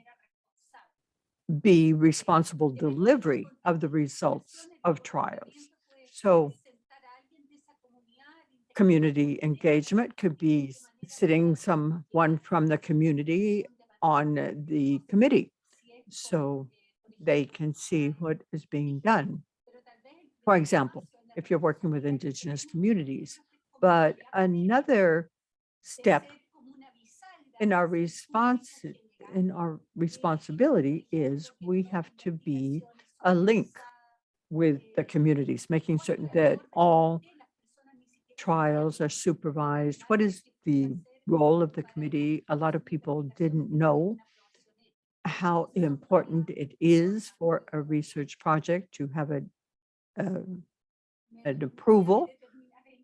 be responsible delivery of the results of trials? So community engagement could be sitting someone from the community on the committee so they can see what is being done. For example, if you're working with indigenous communities. But another step in our responsibility is we have to be a link with the communities, making certain that all trials are supervised. What is the role of the committee? A lot of people didn't know how important it is for a research project to have an approval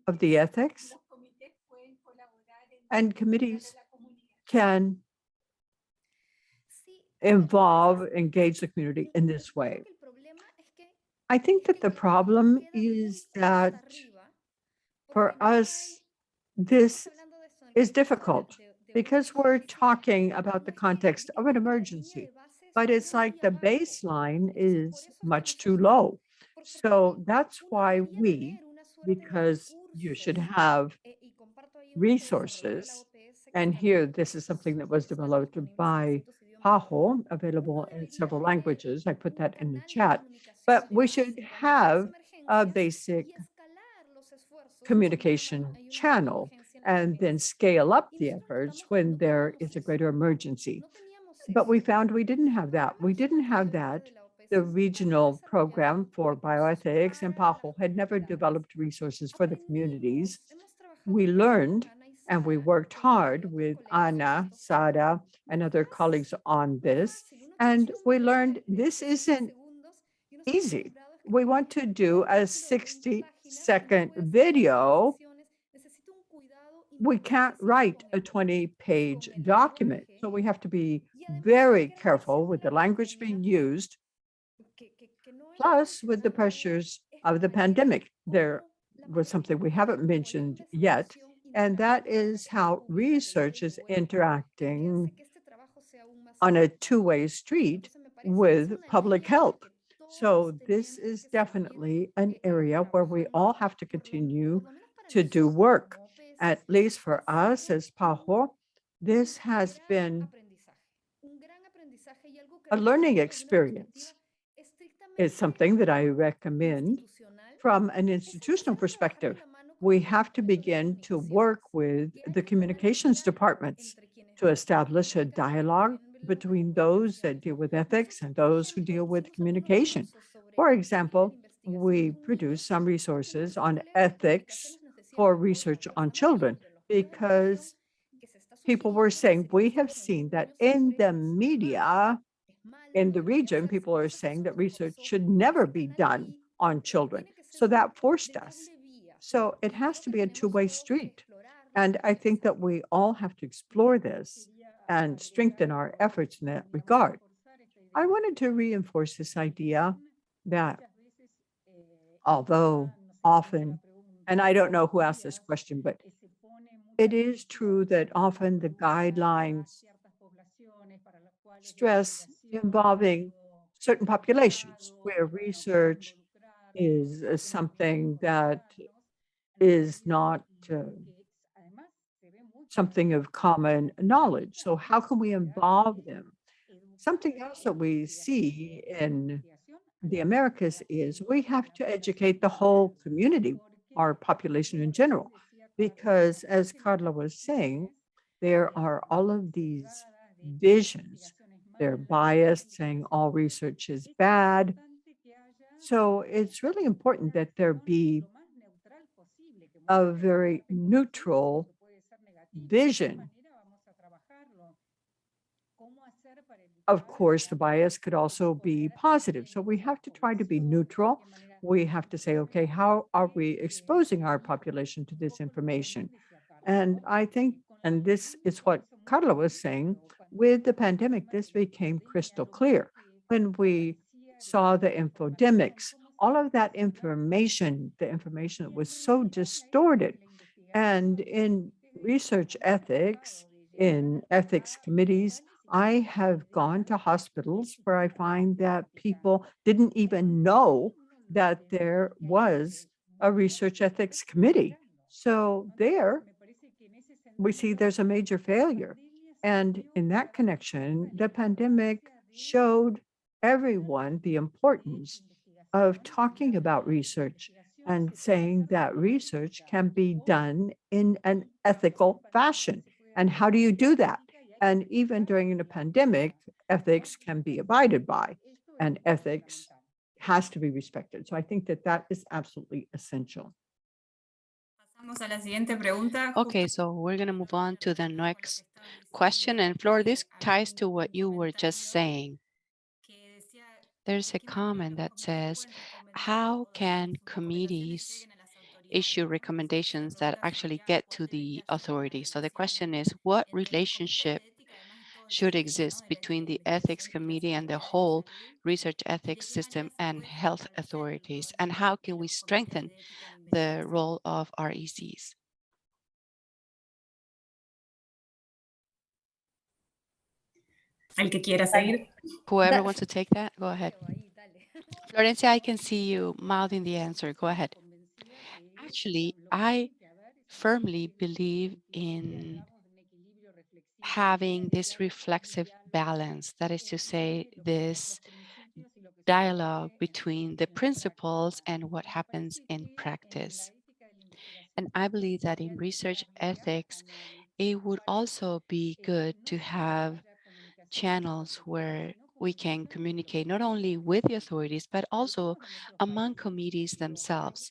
of the ethics, and committees can engage the community in this way. I think that the problem is that for us, this is difficult because we're talking about the context of an emergency, but it's like the baseline is much too low. So that's why because you should have resources, And here, this is something that was developed by PAHO, available in several languages. I put that in the chat. But we should have a basic communication channel and then scale up the efforts when there is a greater emergency. But we found we didn't have that. We didn't have that. The regional program for bioethics and PAHO had never developed resources for the communities. We learned and we worked hard with Ana, Sada, and other colleagues on this. And we learned this isn't easy. We want to do a 60-second video. We can't write a 20-page document. So we have to be very careful with the language being used. Plus, with the pressures of the pandemic, there was something we haven't mentioned yet, and that is how research is interacting on a two-way street with public health. So this is definitely an area where we all have to continue to do work. At least for us as PAHO, this has been a learning experience. It's something that I recommend from an institutional perspective. We have to begin to work with the communications departments to establish a dialogue between those that deal with ethics and those who deal with communication. For example, we produce some resources on ethics for research on children because people were saying, we have seen that in the media, in the region, people are saying that research should never be done on children. So that forced us. So it has to be a two-way street. And I think that we all have to explore this and strengthen our efforts in that regard. I wanted to reinforce this idea that although often, and I don't know who asked this question, but it is true that often the guidelines stress involving certain populations where research is something that is not something of common knowledge. So how can we involve them? Something else that we see in the Americas is we have to educate the whole community, our population in general, because as Carla was saying, there are all of these visions. They're biased, saying all research is bad. So it's really important that there be a very neutral vision. Of course, the bias could also be positive. So we have to try to be neutral. We have to say, okay, how are we exposing our population to this information? And I think, and this is what Carla was saying, with the pandemic, this became crystal clear. When we saw the infodemics, all of that information, the information that was so distorted. And in research ethics, in ethics committees, I have gone to hospitals where I find that people didn't even know that there was a research ethics committee. So there, we see there's a major failure. And in that connection, the pandemic showed everyone the importance of talking about research and saying that research can be done in an ethical fashion. And how do you do that? And even during a pandemic, ethics can be abided by, and ethics has to be respected. So I think that that is absolutely essential. Okay, so we're going to move on to the next question. And Flor, this ties to what you were just saying. There's a comment that says, how can committees issue recommendations that actually get to the authorities? So the question is, what relationship should exist between the ethics committee and the whole research ethics system and health authorities? And how can we strengthen the role of RECs? El que quiera seguir. Whoever wants to take that, go ahead. Florencia, I can see you mouthing the answer. Go ahead. Actually, I firmly believe in having this reflexive balance, that is to say, this dialogue between the principles and what happens in practice. And I believe that in research ethics, it would also be good to have channels where we can communicate not only with the authorities, but also among committees themselves.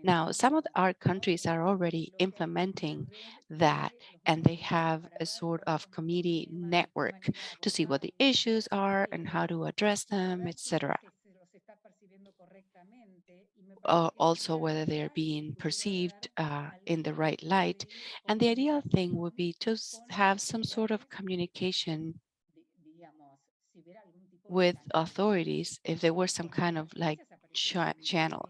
Now, some of our countries are already implementing that, and they have a sort of committee network to see what the issues are and how to address them, etc. Also whether they're being perceived in the right light. And the ideal thing would be to have some sort of communication with authorities if there were some kind of like channel.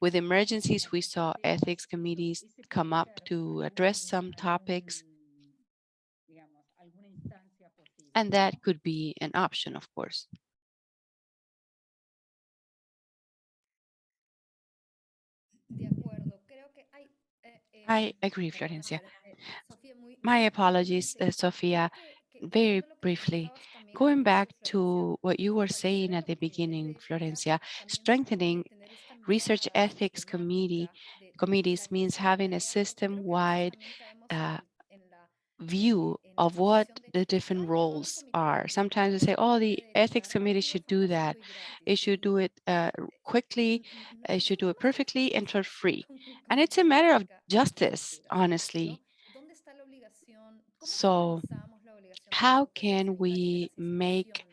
With emergencies, we saw ethics committees come up to address some topics, and that could be an option, of course. I agree, Florencia. My apologies, Sofia. Very briefly, going back to what you were saying at the beginning, Florencia, strengthening research ethics committees means having a system-wide uh, view of what the different roles are. Sometimes they say, oh, the ethics committee should do that. It should do it quickly, it should do it perfectly and for free. And it's a matter of justice, honestly. So how can we make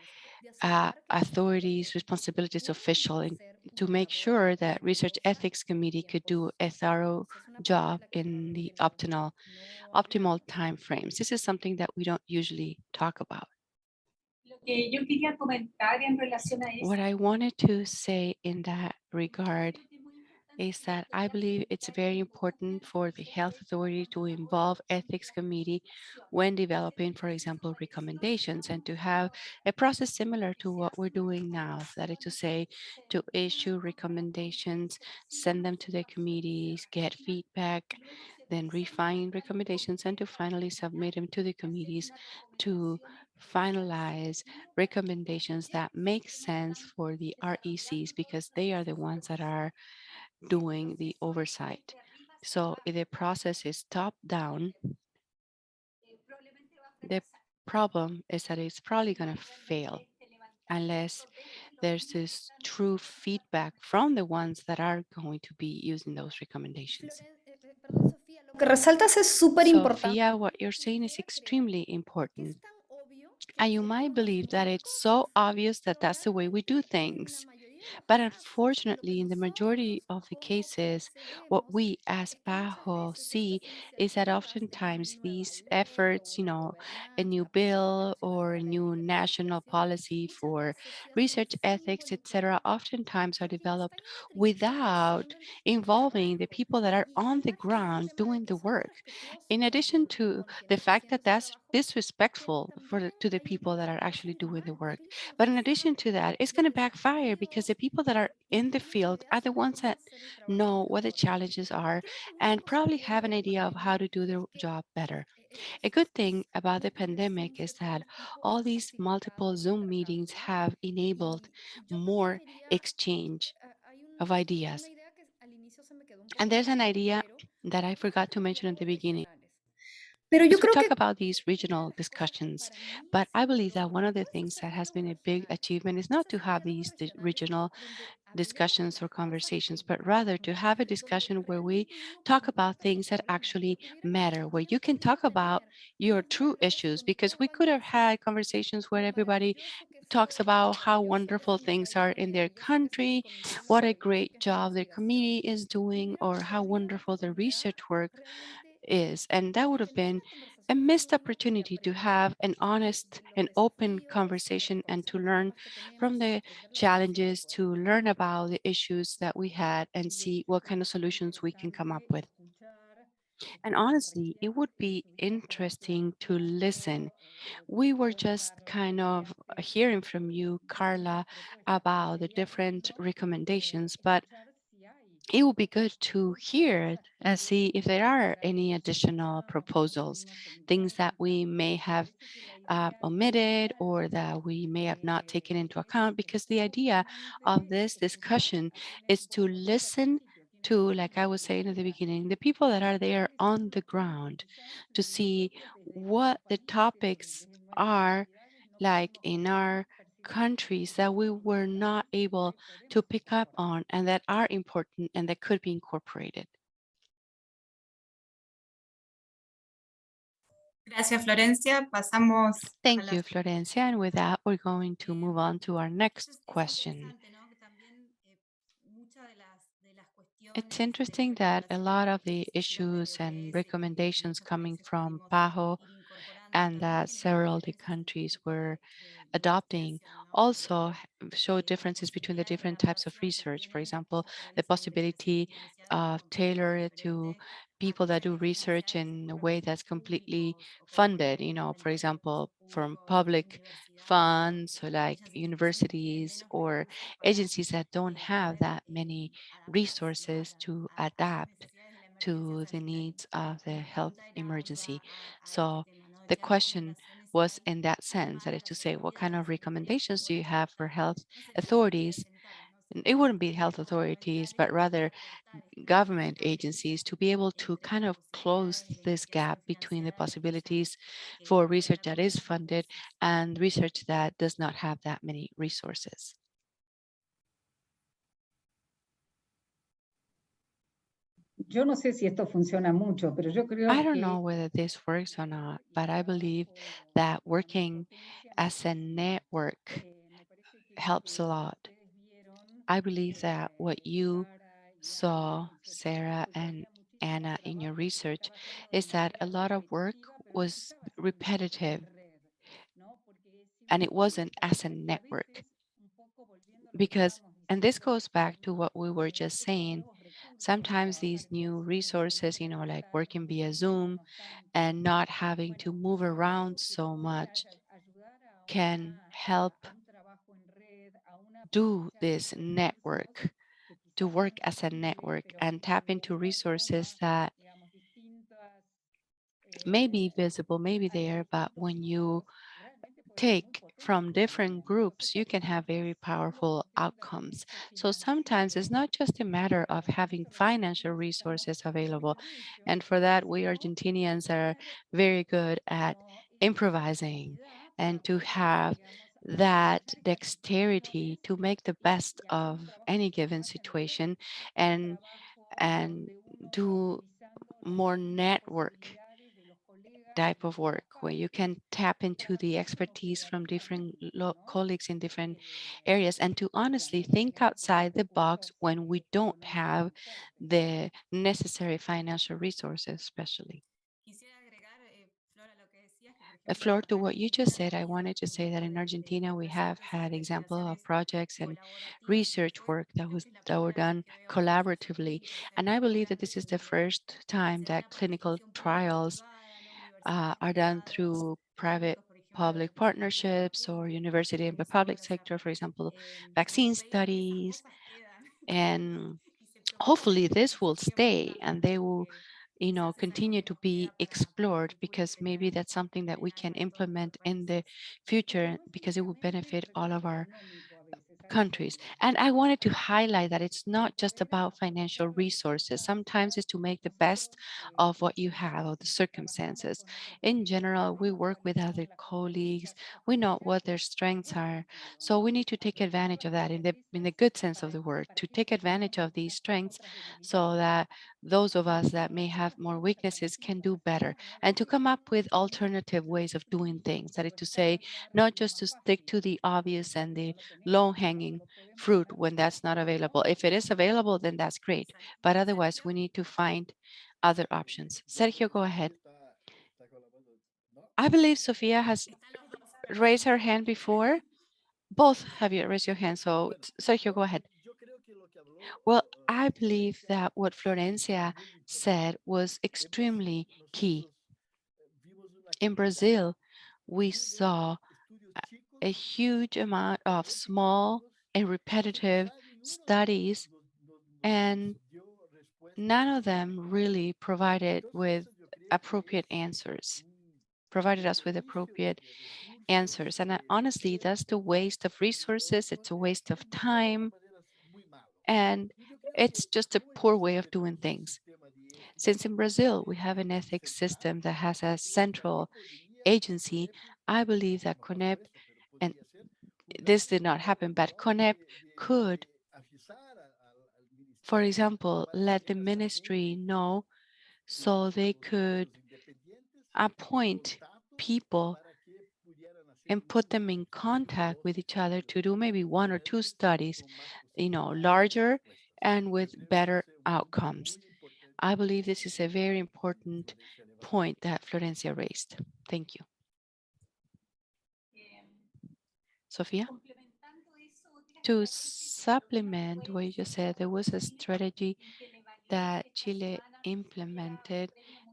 authorities' responsibilities official to make sure that research ethics committee could do a thorough job in the optimal time frames? This is something that we don't usually talk about. Lo que yo quería comentar en relación a What I wanted to say in that regard is that I believe it's very important for the health authority to involve ethics committee when developing, for example, recommendations, and to have a process similar to what we're doing now. That is to say, to issue recommendations, send them to the committees, get feedback, then refine recommendations, and to finally submit them to the committees to finalize recommendations that make sense for the RECs, because they are the ones that are doing the oversight. So if the process is top down, the problem is that it's probably going to fail unless there's this true feedback from the ones that are going to be using those recommendations. Lo que resaltas es súper importante. Sophia, what you're saying is extremely important. And you might believe that it's so obvious that that's the way we do things. But unfortunately, in the majority of the cases, what we as PAHO see is that oftentimes these efforts, a new bill or a new national policy for research ethics, etc., oftentimes are developed without involving the people that are on the ground doing the work. In addition to the fact that that's disrespectful to the people that are actually doing the work. But in addition to that, it's going to backfire because the people that are in the field are the ones that know what the challenges are and probably have an idea of how to do their job better. A good thing about the pandemic is that all these multiple Zoom meetings have enabled more exchange of ideas. And there's an idea that I forgot to mention at the beginning. Pero yo Because we creo talk que about these regional discussions, but I believe that one of the things that has been a big achievement is not to have these regional discussions or conversations, but rather to have a discussion where we talk about things that actually matter, where you can talk about your true issues, because we could have had conversations where everybody talks about how wonderful things are in their country, what a great job their community is doing, or how wonderful the research work is. And that would have been a missed opportunity to have an honest and open conversation and to learn from the challenges, to learn about the issues that we had and see what kind of solutions we can come up with. And honestly, it would be interesting to listen. We were just kind of hearing from you, Carla, about the different recommendations, but it would be good to hear it and see if there are any additional proposals, things that we may have omitted or that we may have not taken into account, because the idea of this discussion is to listen to, like I was saying at the beginning, the people that are there on the ground to see what the topics are like in our countries that we were not able to pick up on and that are important and that could be incorporated. Gracias, Florencia. Pasamos a Thank la you, Florencia. And with that, we're going to move on to our next Es question. interesante, ¿no? Que también muchas de las It's cuestiones interesting y that a lot of recomendaciones the que hicieron desde issues and OBS y que recommendations muchos coming países from pudimos PAHO ir incorporando and también that tienen una several of the diferencia en su countries tipo were de adopting investigación, ¿no? also show Las differences between the posibilidades de different types of adaptación que research. For tienen estos example, the países de inteligencia possibility artificial of con fondos tailor to diferentes, people that do acusaciones research financiadas in a con way recursos that's completely públicos o con funded, for eventualmente recursos example, from públicos de public universidades o funds, so like aquellas instituciones que tienen universities menos or recursos agencies that don't para have poder that many adaptarse, ¿no? resources to A las adapt necesidades de la emergencia to the sanitaria. needs of Y the la health pregunta era algo emergency. a este So tema, ¿no? the ¿Qué question recomendaciones was hay in that sense, that is para to las say, what kind autoridades, of las autoridades que recommendations do you puedan have for aportar? health No serían las autoridades authorities? centrales, ¿no? And Sino it wouldn't también be health authorities, but gubernamentales rather para aportar government esta agencies brecha to be able to entre kind las of close posibilidades de la this gap investigación between the financiada y aquella possibilities que for cuenta research con that is menos funded recursos. and research that does not have that many resources. Yo no sé si esto funciona mucho, pero yo I creo don't que know whether this works or not, but I believe that working as a network me parece que lo helps que a lot. ustedes vieron, I believe that what you Sara y Ana, saw, y Sarah pues and había muchísimo Anna, in your trabajo que se research estaba haciendo de is that a manera lot of work repetitiva, pero no se was estaba haciendo repetitive en red, ¿no? Porque si and uno it piensa wasn't as a a network. veces, un poco volviendo a lo que Because, estábamos and this diciendo goes back to ¿no? what we were just Estos saying, nuevos recursos de sometimes trabajar these new conjunto, ¿no? resources, Para no like estar working via Zoom moviéndonos tanto. and not having to Bueno, move around que so pueden much, ayudar can help a un trabajo en red, a un do aprovechar de this recursos network, que to quizás work son as a tangibles, network pero and que tap de into alguna resources forma, that digamos, may be visible, maybe there, but distintos when you grupos realmente pueden ser muy take potentes from different también, ¿no? Entonces, groups, you can have very uno powerful brinda outcomes. recursos So sometimes it's not financieros just a matter of y having eso lo que financial nosotros estamos resources haciendo available. mucho, And for that, we sino Argentinians are tener very good at ¿no? Esa improvising capacidad para and to poder, have digamos, that aprovechar estas dexterity situaciones to make the best y hacer of un trabajo any mucho given más en red, situation un and trabajo and donde uno va do utilizando las more distintas network posibilidades de los colegas type de of todas work where you partes can tap into para the poder expertise demostrar from different realmente, ¿no? colleagues in different Eh, areas and to honestly bueno, think tenemos outside the box recursos when we don't have económicos muy fuertes. the necessary financial resources, especially. Quisiera agregar, Flora, lo que decías, que por ejemplo Floor, to acá en what you just Argentina said, ha I habido wanted to un say poco that in de Argentina we have proyectos y had example of investigaciones projects and colaborativas y research yo work creo que es la that were primera vez done que veo collaboratively. por And I ejemplo, believe that grandes this is the proyectos first que time se dan that a clinical participación trials público-privada, ¿no? Universidades are done privados, through private públicos, por ejemplo, public de partnerships or Argentina, university and the public desarrollan sector, for example, como vaccine pedir que esas studies. cosas quedan And y se proponen hopefully y this will se siguen stay and buscando, they will, porque quizás es algo continue que to nos be queda para el explored, futuro y because que maybe that's something that pueden we can ayudar a todos nuestros implement in the países. Pero future no es because it will únicamente benefit el all of recurso our económico a veces, a veces countries. And I wanted to highlight that it's not just saber about financial aprovechar las resources. Sometimes circunstancias. it's to make the best Nosotros of what you have, of the trabajamos circumstances. con otros In países que general, we tienen work with other organizadas las colleagues. conferencias, We know aprovechar what their strengths en are. positivo, So ¿no? we need to take Aprovechar advantage las of that in the fortalezas good sense of para, the word, para to aquellos take que tenemos advantage of these quizás strengths otras so debilidades. that those of Y us eso that a may veces have nos more tiene weaknesses can do alternativas, better, ¿no? and to Decir, come up with bueno, alternative ways of doing things. That is o to está say, en dar not lo just más to stick fácil, to the obvious and no the lo tenemos, low no hanging lo podemos fruit tener when that's not todo, ¿no? available. If it is available, then that's great. Exacto. But otherwise, Sergio, we need to find other options. Sergio, go ahead. I believe Sofia has están los dos acá. raised her hand before. Both have you raised your hand. So Sergio, go ahead. Well, I believe that what Florencia said was extremely key. In Brazil, we saw a huge amount of small and repetitive studies, and none of them really provided with appropriate answers, provided us with appropriate answers. And honestly, that's the waste of resources. It's a waste of time. And it's just a poor way of doing things. Since in Brazil, we have an ethics system that has a central agency, I believe that CONEP, and this did not happen, but CONEP could, for example, let the ministry know so they could appoint people and put them in contact with each other to do maybe one or two studies, larger and with better outcomes. I believe this is a very important point that Florencia raised. Thank you. Sophia? To supplement what you just said, there was a strategy that Chile implemented,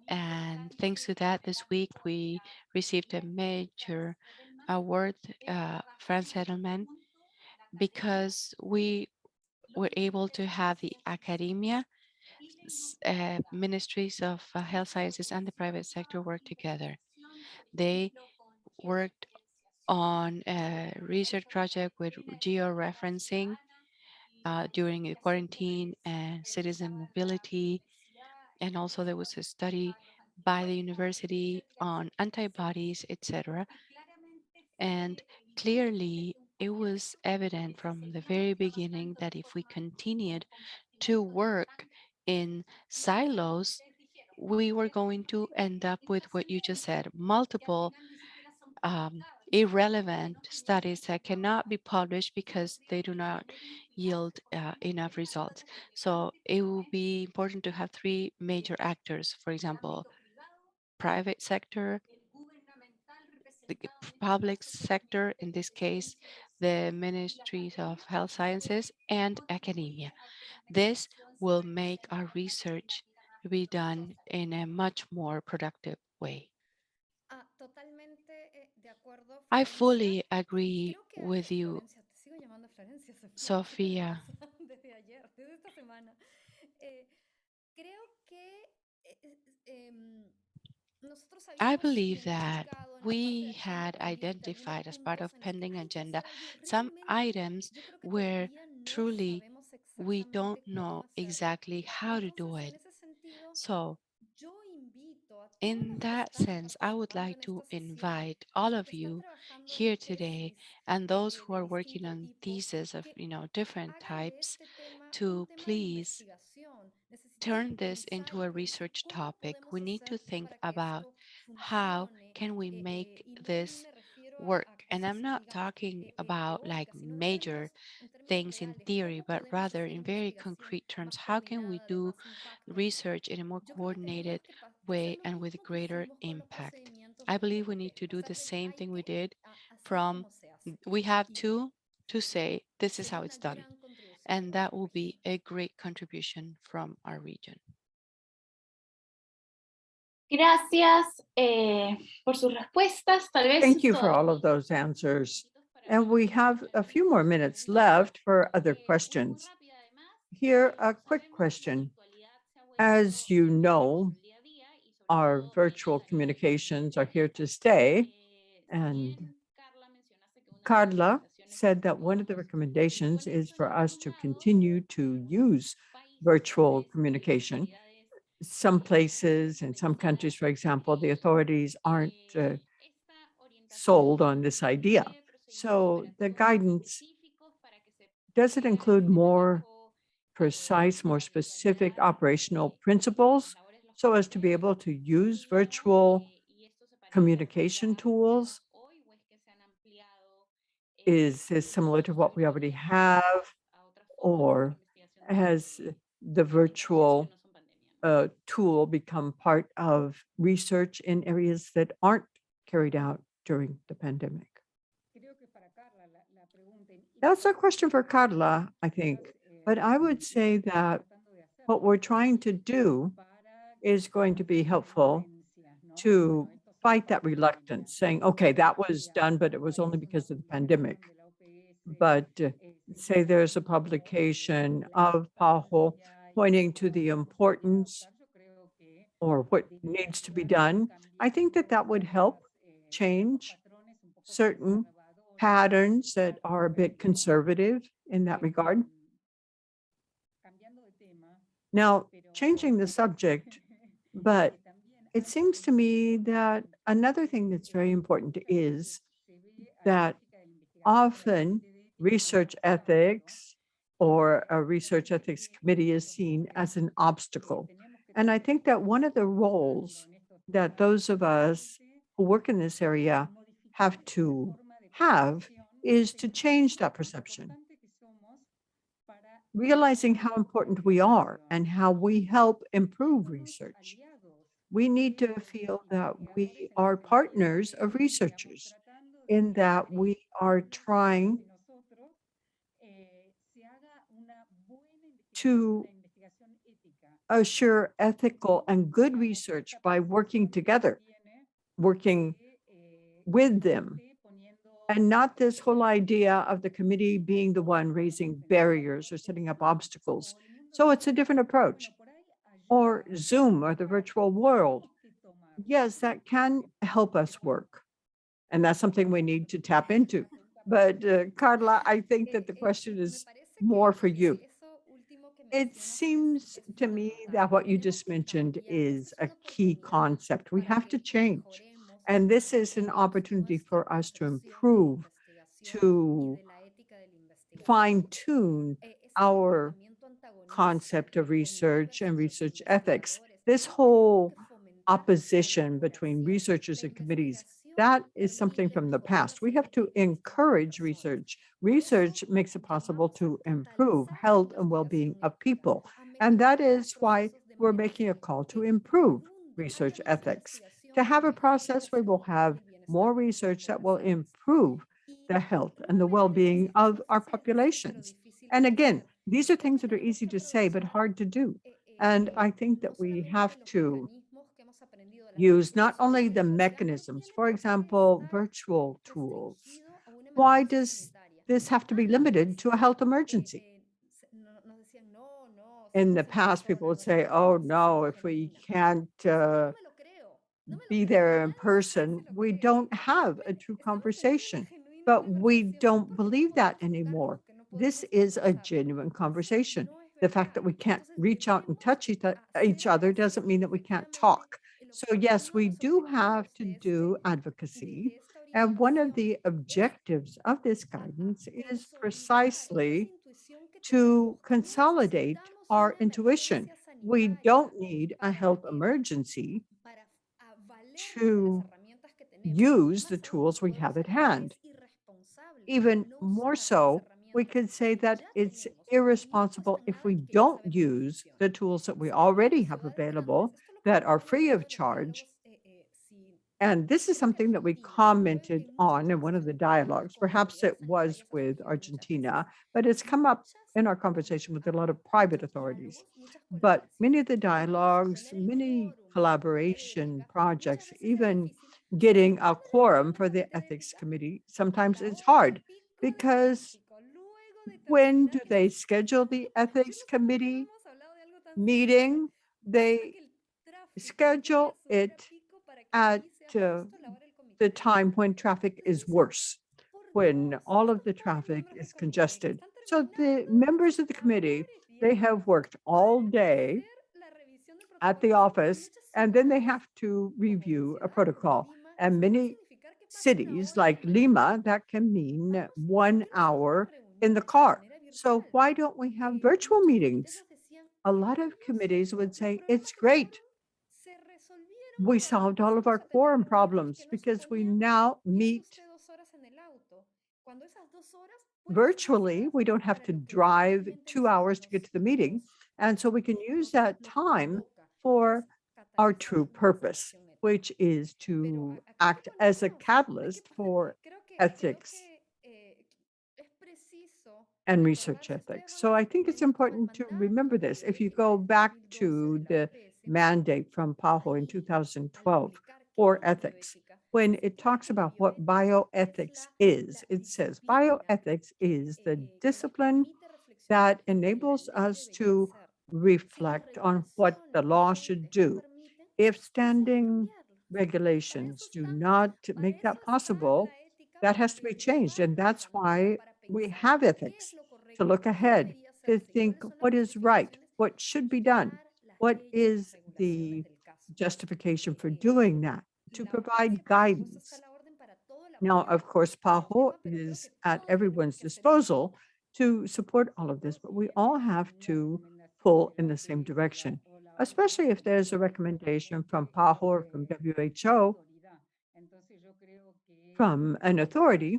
and thanks to that, this week we received a major award, France Edelman, because we were able to have the academia, ministries of health sciences, and the private sector work together. They worked on a research project with georeferencing during a quarantine and citizen mobility. And also there was a study by the university on antibodies, etc. And clearly it was evident from the very beginning that if we continued to work in silos, we were going to end up with what you just said, multiple irrelevant studies that cannot be published because they do not yield enough results. So it will be important to have three major actors, for example, private sector, the public sector, in this case, the ministries of health sciences, and academia. This will make our research be done in a much more productive way. I fully agree with you, Te sigo llamando Florencia, Sofía. Sophia. Desde ayer, desde esta semana. Creo que nosotros I habíamos believe that identificado en la parte de we agenda had pendiente algunos identified as part puntos of en los que pending hay que agenda hacer algo y some realmente items yo creo que where todavía no truly sabemos we don't exactamente know cómo hacerlo. exactly how to do Entonces, it. en ese sentido, So yo invito a todos in los que that están sense, I would participando like en to esta sesión invite all y of que están you trabajando en here today tesis and those who de are working distinto on tipo theses of que different hagan de types este tema un to tema de please investigación. Necesitamos turn this pensar into a y pensar research cómo topic. podemos We need to hacer think para que about esto how funcione. can we make Y no this me refiero a work. And cosas, I'm not digamos, talking about like teóricas, sino major en términos things in reales. theory, ¿Cómo but podemos rather hacer in very investigación concrete terms. más How can we coordinada, de do más impacto? research in a more Yo creo que tenemos coordinated que hacer way lo and with mismo que greater hicimos con los impact? procedimientos I del believe we need PPP, to do pasar the del same hay thing we que did a así es from como se hace. we have Y to say this is sería how una it's done. gran contribución de And that nuestra will be región. a great contribution from our region. Gracias por sus respuestas. Tal vez Thank you for all of those answers. And we have a few more minutes left for other questions. Here, a quick question. As you know, our virtual communications are here to stay. And Carla said that one of the recommendations is for us to continue to use virtual communication. Some places in some countries, for example, the authorities aren't sold on this idea. So the guidance, does it include more precise, more specific operational principles so as to be able to use virtual communication tools? Is this similar to what we already have, or has the virtual tool become part of research in areas that aren't carried out during the pandemic? That's a question for Carla, I think. But I would say that what we're trying to do is going to be helpful to fight that reluctance, saying, okay, that was done, but it was only because of the pandemic. But say there's a publication of PAHO pointing to the importance or what needs to be done, I think that that would help change certain patterns that are a bit conservative in that regard. Now, changing the subject, but it seems to me that another thing that's very important is that often research ethics or a research ethics committee is seen as an obstacle. And I think that one of the roles that those of us who work in this area have to have is to change that perception, realizing how important we are and how we help improve research. We need to feel that we are partners of researchers in that we are trying to assure ethical and good research by working together, working with them, and not this whole idea of the committee being the one raising barriers or setting up obstacles. So it's a different approach. Or Zoom or the virtual world. Yes, that can help us work. And that's something we need to tap into. But Carla, I think that the question is more for you. It seems to me that what you just mentioned is a key concept. We have to change. And this is an opportunity for us to improve, to fine tune our concept of research and research ethics. This whole opposition between researchers and committees, that is something from the past. We have to encourage research. Research makes it possible to improve health and well-being of people. And that is why we're making a call to improve research ethics, to have a process where we'll have more research that will improve the health and the well-being of our populations. And again, these are things that are easy to say, but hard to do. And I think that we have to use not only the mechanisms, for example, virtual tools. Why does this have to be limited to a health emergency? In the past, people would say, oh, no, if we can't be there in person, we don't have a true conversation. But we don't believe that anymore. This is a genuine conversation. The fact that we can't reach out and touch each other doesn't mean that we can't talk. So yes, we do have to do advocacy. And one of the objectives of this guidance is precisely to consolidate our intuition. We don't need a health emergency to use the tools we have at hand. Even more so, we could say that it's irresponsible if we don't use the tools that we already have available that are free of charge. And this is something that we commented on in one of the dialogues. Perhaps it was with Argentina, but it's come up in our conversation with a lot of private authorities. But many of the dialogues, many collaboration projects, even getting a quorum for the ethics committee, sometimes it's hard because when do they schedule the ethics committee meeting? They schedule it at the time when traffic is worse, when all of the traffic is congested. So the members of the committee, they have worked all day at the office, and then they have to review a protocol. And many cities like Lima, that can mean 1 hour in the car. So why don't we have virtual meetings? A lot of committees would say, it's great. We solved all of our quorum problems because we now meet virtually. We don't have to drive 2 hours to get to the meeting. And so we can use that time for our true purpose, which is to act as a catalyst for ethics and research ethics. So I think it's important to remember this. If you go back to the mandate from PAHO in 2012 for ethics, when it talks about what bioethics is, it says bioethics is the discipline that enables us to reflect on what the law should do. If standing regulations do not make that possible, that has to be changed. And that's why we have ethics, to look ahead, to think what is right, what should be done, what is the justification for doing that, to provide guidance. Now, of course, PAHO is at everyone's disposal to support all of this, but we all have to pull in the same direction, especially if there's a recommendation from PAHO or from WHO, from an authority.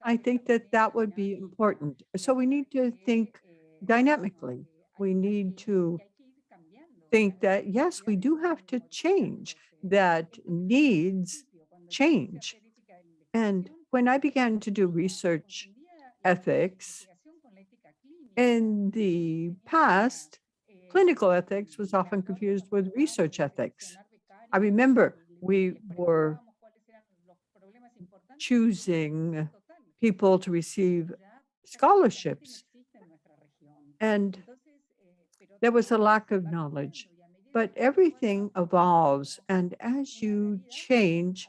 I think that that would be important. So we need to think dynamically. We need to think that, yes, we do have to change, that needs change. And when I began to do research ethics in the past, clinical ethics was often confused with research ethics. I remember we were choosing people to receive scholarships, and there was a lack of knowledge. But everything evolves, and as you change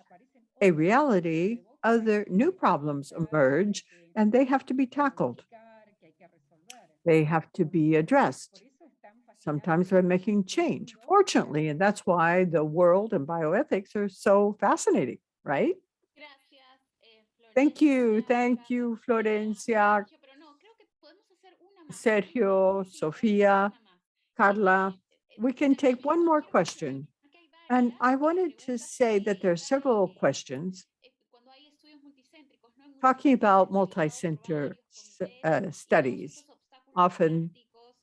a reality, other new problems emerge, and they have to be tackled. They have to be addressed, sometimes by making change, fortunately, and that's why the world and bioethics are so fascinating, right? Thank you, Florencia, Sergio, Sofia, Carla. We can take one more question. And I wanted to say that there are several questions talking about multi-center studies. Often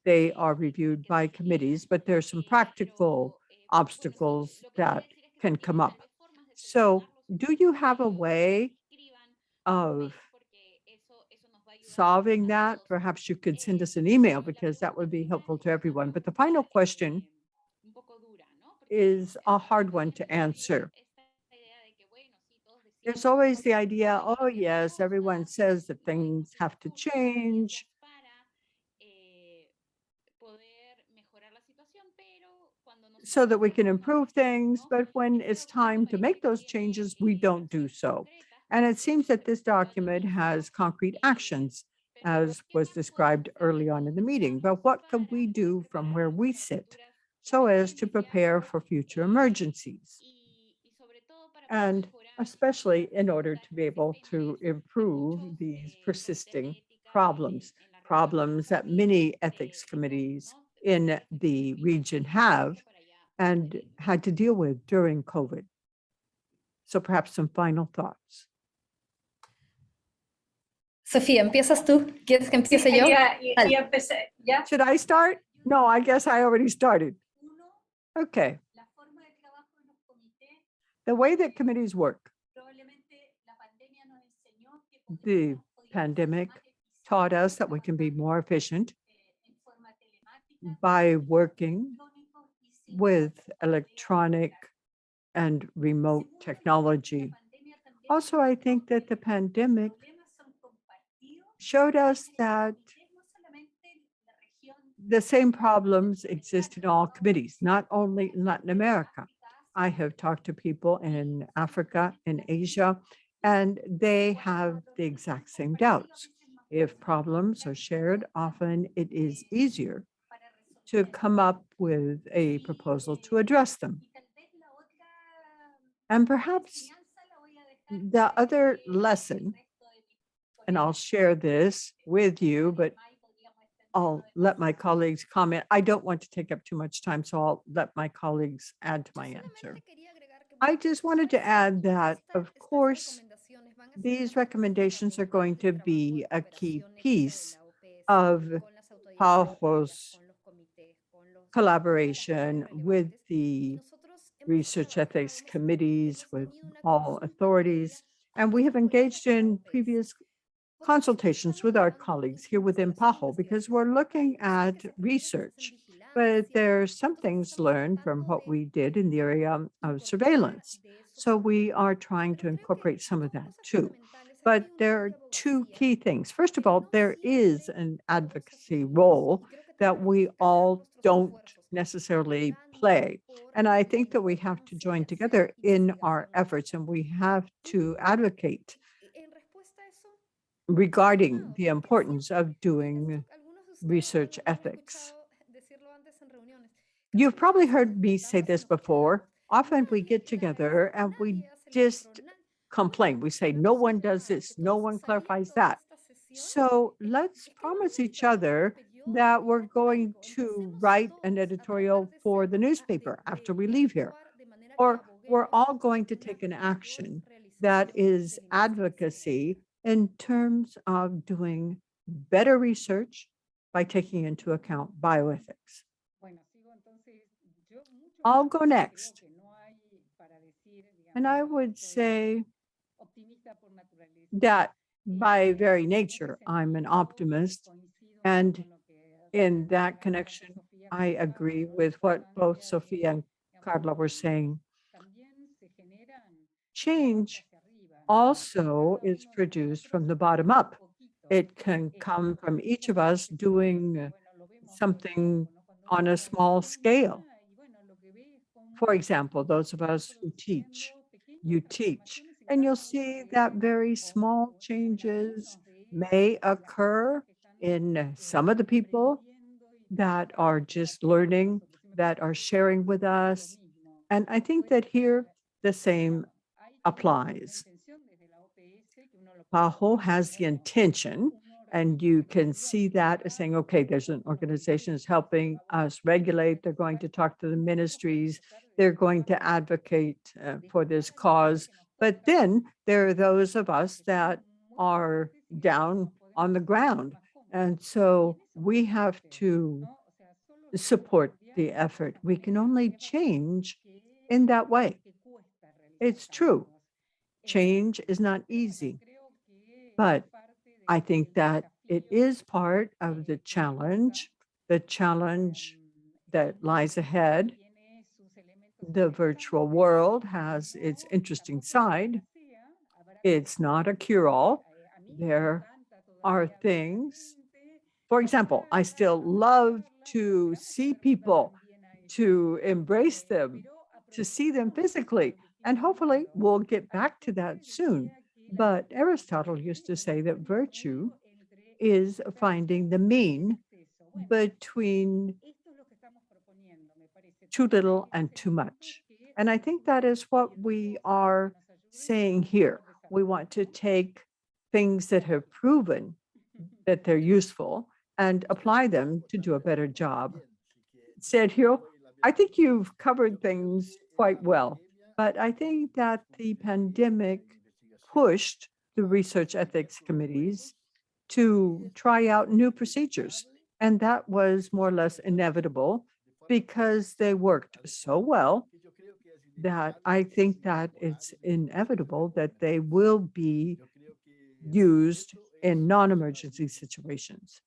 they are reviewed by committees, but there are some practical obstacles that can come up. So do you have a way of solving that? Perhaps you could send us an email because that would be helpful to everyone. But the final question is a hard one to answer. There's always the idea, oh yes, everyone says that things have to change. So that we can improve things, but when it's time to make those changes, we don't do so. And it seems that this document has concrete actions, as was described early on in the meeting. But what can we do from where we sit so as to prepare for future emergencies? And especially in order to be able to improve these persisting problems, problems that many ethics committees in the region have and had to deal with during COVID. So perhaps some final thoughts. Sofía, ¿empiezas tú? ¿Quieres que empiece yo? Dale. empecé, ¿ya? Should I start? No, I guess I already started. Okay. The way that committees work, the pandemic taught us that we can be more efficient by working with electronic and remote technology. Also, I think that the pandemic showed us that the same problems exist in all committees, not only in Latin America. I have talked to people in Africa, in Asia, and they have the exact same doubts. If problems are shared, often it is easier to come up with a proposal to address them. And perhaps the other lesson, and I'll share this with you, but I'll let my colleagues comment. I don't want to take up too much time, so I'll let my colleagues add to my answer. I just wanted to add that, of course, these recommendations are going to be a key piece of PAHO's collaboration with the research ethics committees, with all authorities. And we have engaged in previous consultations with our colleagues here within PAHO because we're looking at research, but there are some things learned from what we did in the area of surveillance. So we are trying to incorporate some of that too. But there are two key things. First of all, there is an advocacy role that we all don't necessarily play. And I think that we have to join together in our efforts and we have to advocate regarding the importance of doing research ethics. You've probably heard me say this before. Often we get together and we just complain. We say, no one does this, no one clarifies that. So let's promise each other that we're going to write an editorial for the newspaper after we leave here. Or we're all going to take an action that is advocacy in terms of doing better research by taking into account bioethics. I'll go next. And I would say that by very nature, I'm an optimist. And in that connection, I agree with what both Sophia and Carla were saying. Change also is produced from the bottom up. It can come from each of us doing something on a small scale. For example, those of us who teach, you teach, and you'll see that very small changes may occur in some of the people that are just learning, that are sharing with us. And I think that here the same applies. PAHO has the intention, and you can see that as saying, okay, there's an organization that's helping us regulate. They're going to talk to the ministries. They're going to advocate for this cause. But then there are those of us that are down on the ground. And so we have to support the effort. We can only change in that way. It's true. Change is not easy, but I think that it is part of the challenge that lies ahead. The virtual world has its interesting side. It's not a cure-all. There are things, for example, I still love to see people, to embrace them, to see them physically. And hopefully we'll get back to that soon. But Aristotle used to say that virtue is finding the mean between too little and too much. And I think that is what we are saying here. We want to take things that have proven that they're useful and apply them to do a better job. Sergio, I think you've covered things quite well, but I think that the pandemic pushed the research ethics committees to try out new procedures. And that was more or less inevitable because they worked so well that I think that it's inevitable that they will be used in non-emergency situations.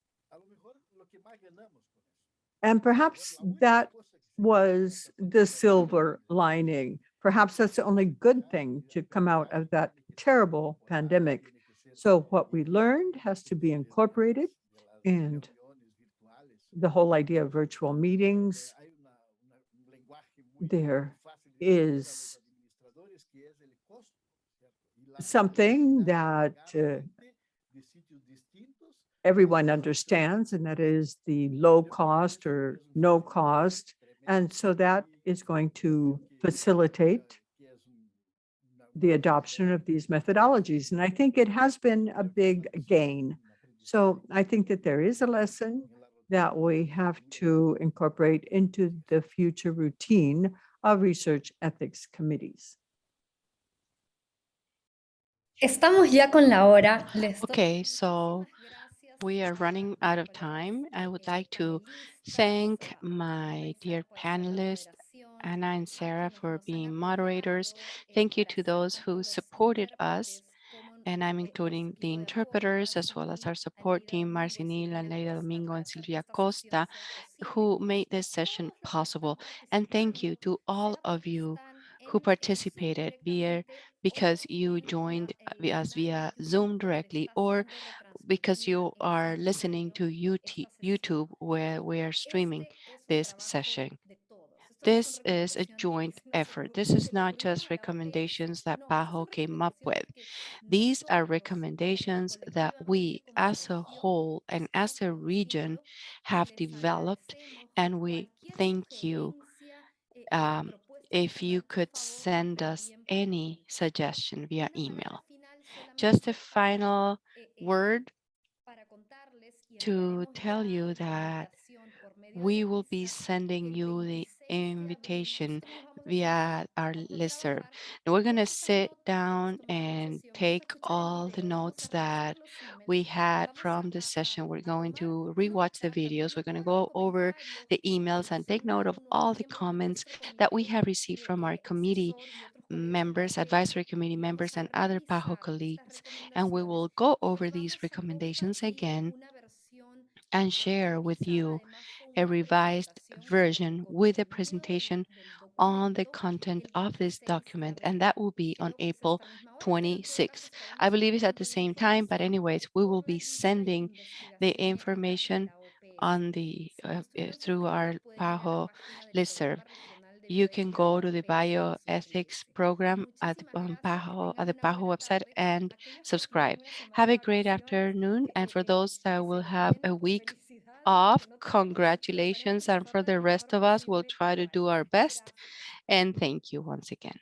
And perhaps that was the silver lining. Perhaps that's the only good thing to come out of that terrible pandemic. So what we learned has to be incorporated, and the whole idea of virtual meetings, there is something that everyone understands, and that is the low cost or no cost. And so that is going to facilitate the adoption of these methodologies. And I think it has been a big gain. So I think that there is a lesson that we have to incorporate into the future routine of research ethics committees. Estamos ya con la hora. Okay, so we are running out of time. I would like to thank my dear panelists, Anna and Sarah, for being moderators. Thank you to those who supported us, and I'm including the interpreters as well as our support team, Marcinil, Leida Domingo, and Silvia Costa, who made this session possible. And thank you to all of you who participated because you joined us via Zoom directly or because you are listening to YouTube where we are streaming this session. This is a joint effort. This is not just recommendations that PAHO came up with. These are recommendations that we as a whole and as a region have developed, and we thank you um, if you could send us any suggestion via email. Just a final word to tell you that we will be sending you the invitation via our listserv. And we're going to sit down and take all the notes that we had from this session. We're going to rewatch the videos. We're going to go over the emails and take note of all the comments that we have received from our committee members, advisory committee members, and other PAHO colleagues. And we will go over these recommendations again and share with you a revised version with a presentation on the content of this document, and that will be on April 26th. I believe it's at the same time, but anyways, we will be sending the information on the through our PAHO listserv. You can go to the bioethics program at the PAHO website and subscribe. Have a great afternoon, and for those that will have a week off, congratulations, and for the rest of us, we'll try to do our best. And thank you once again.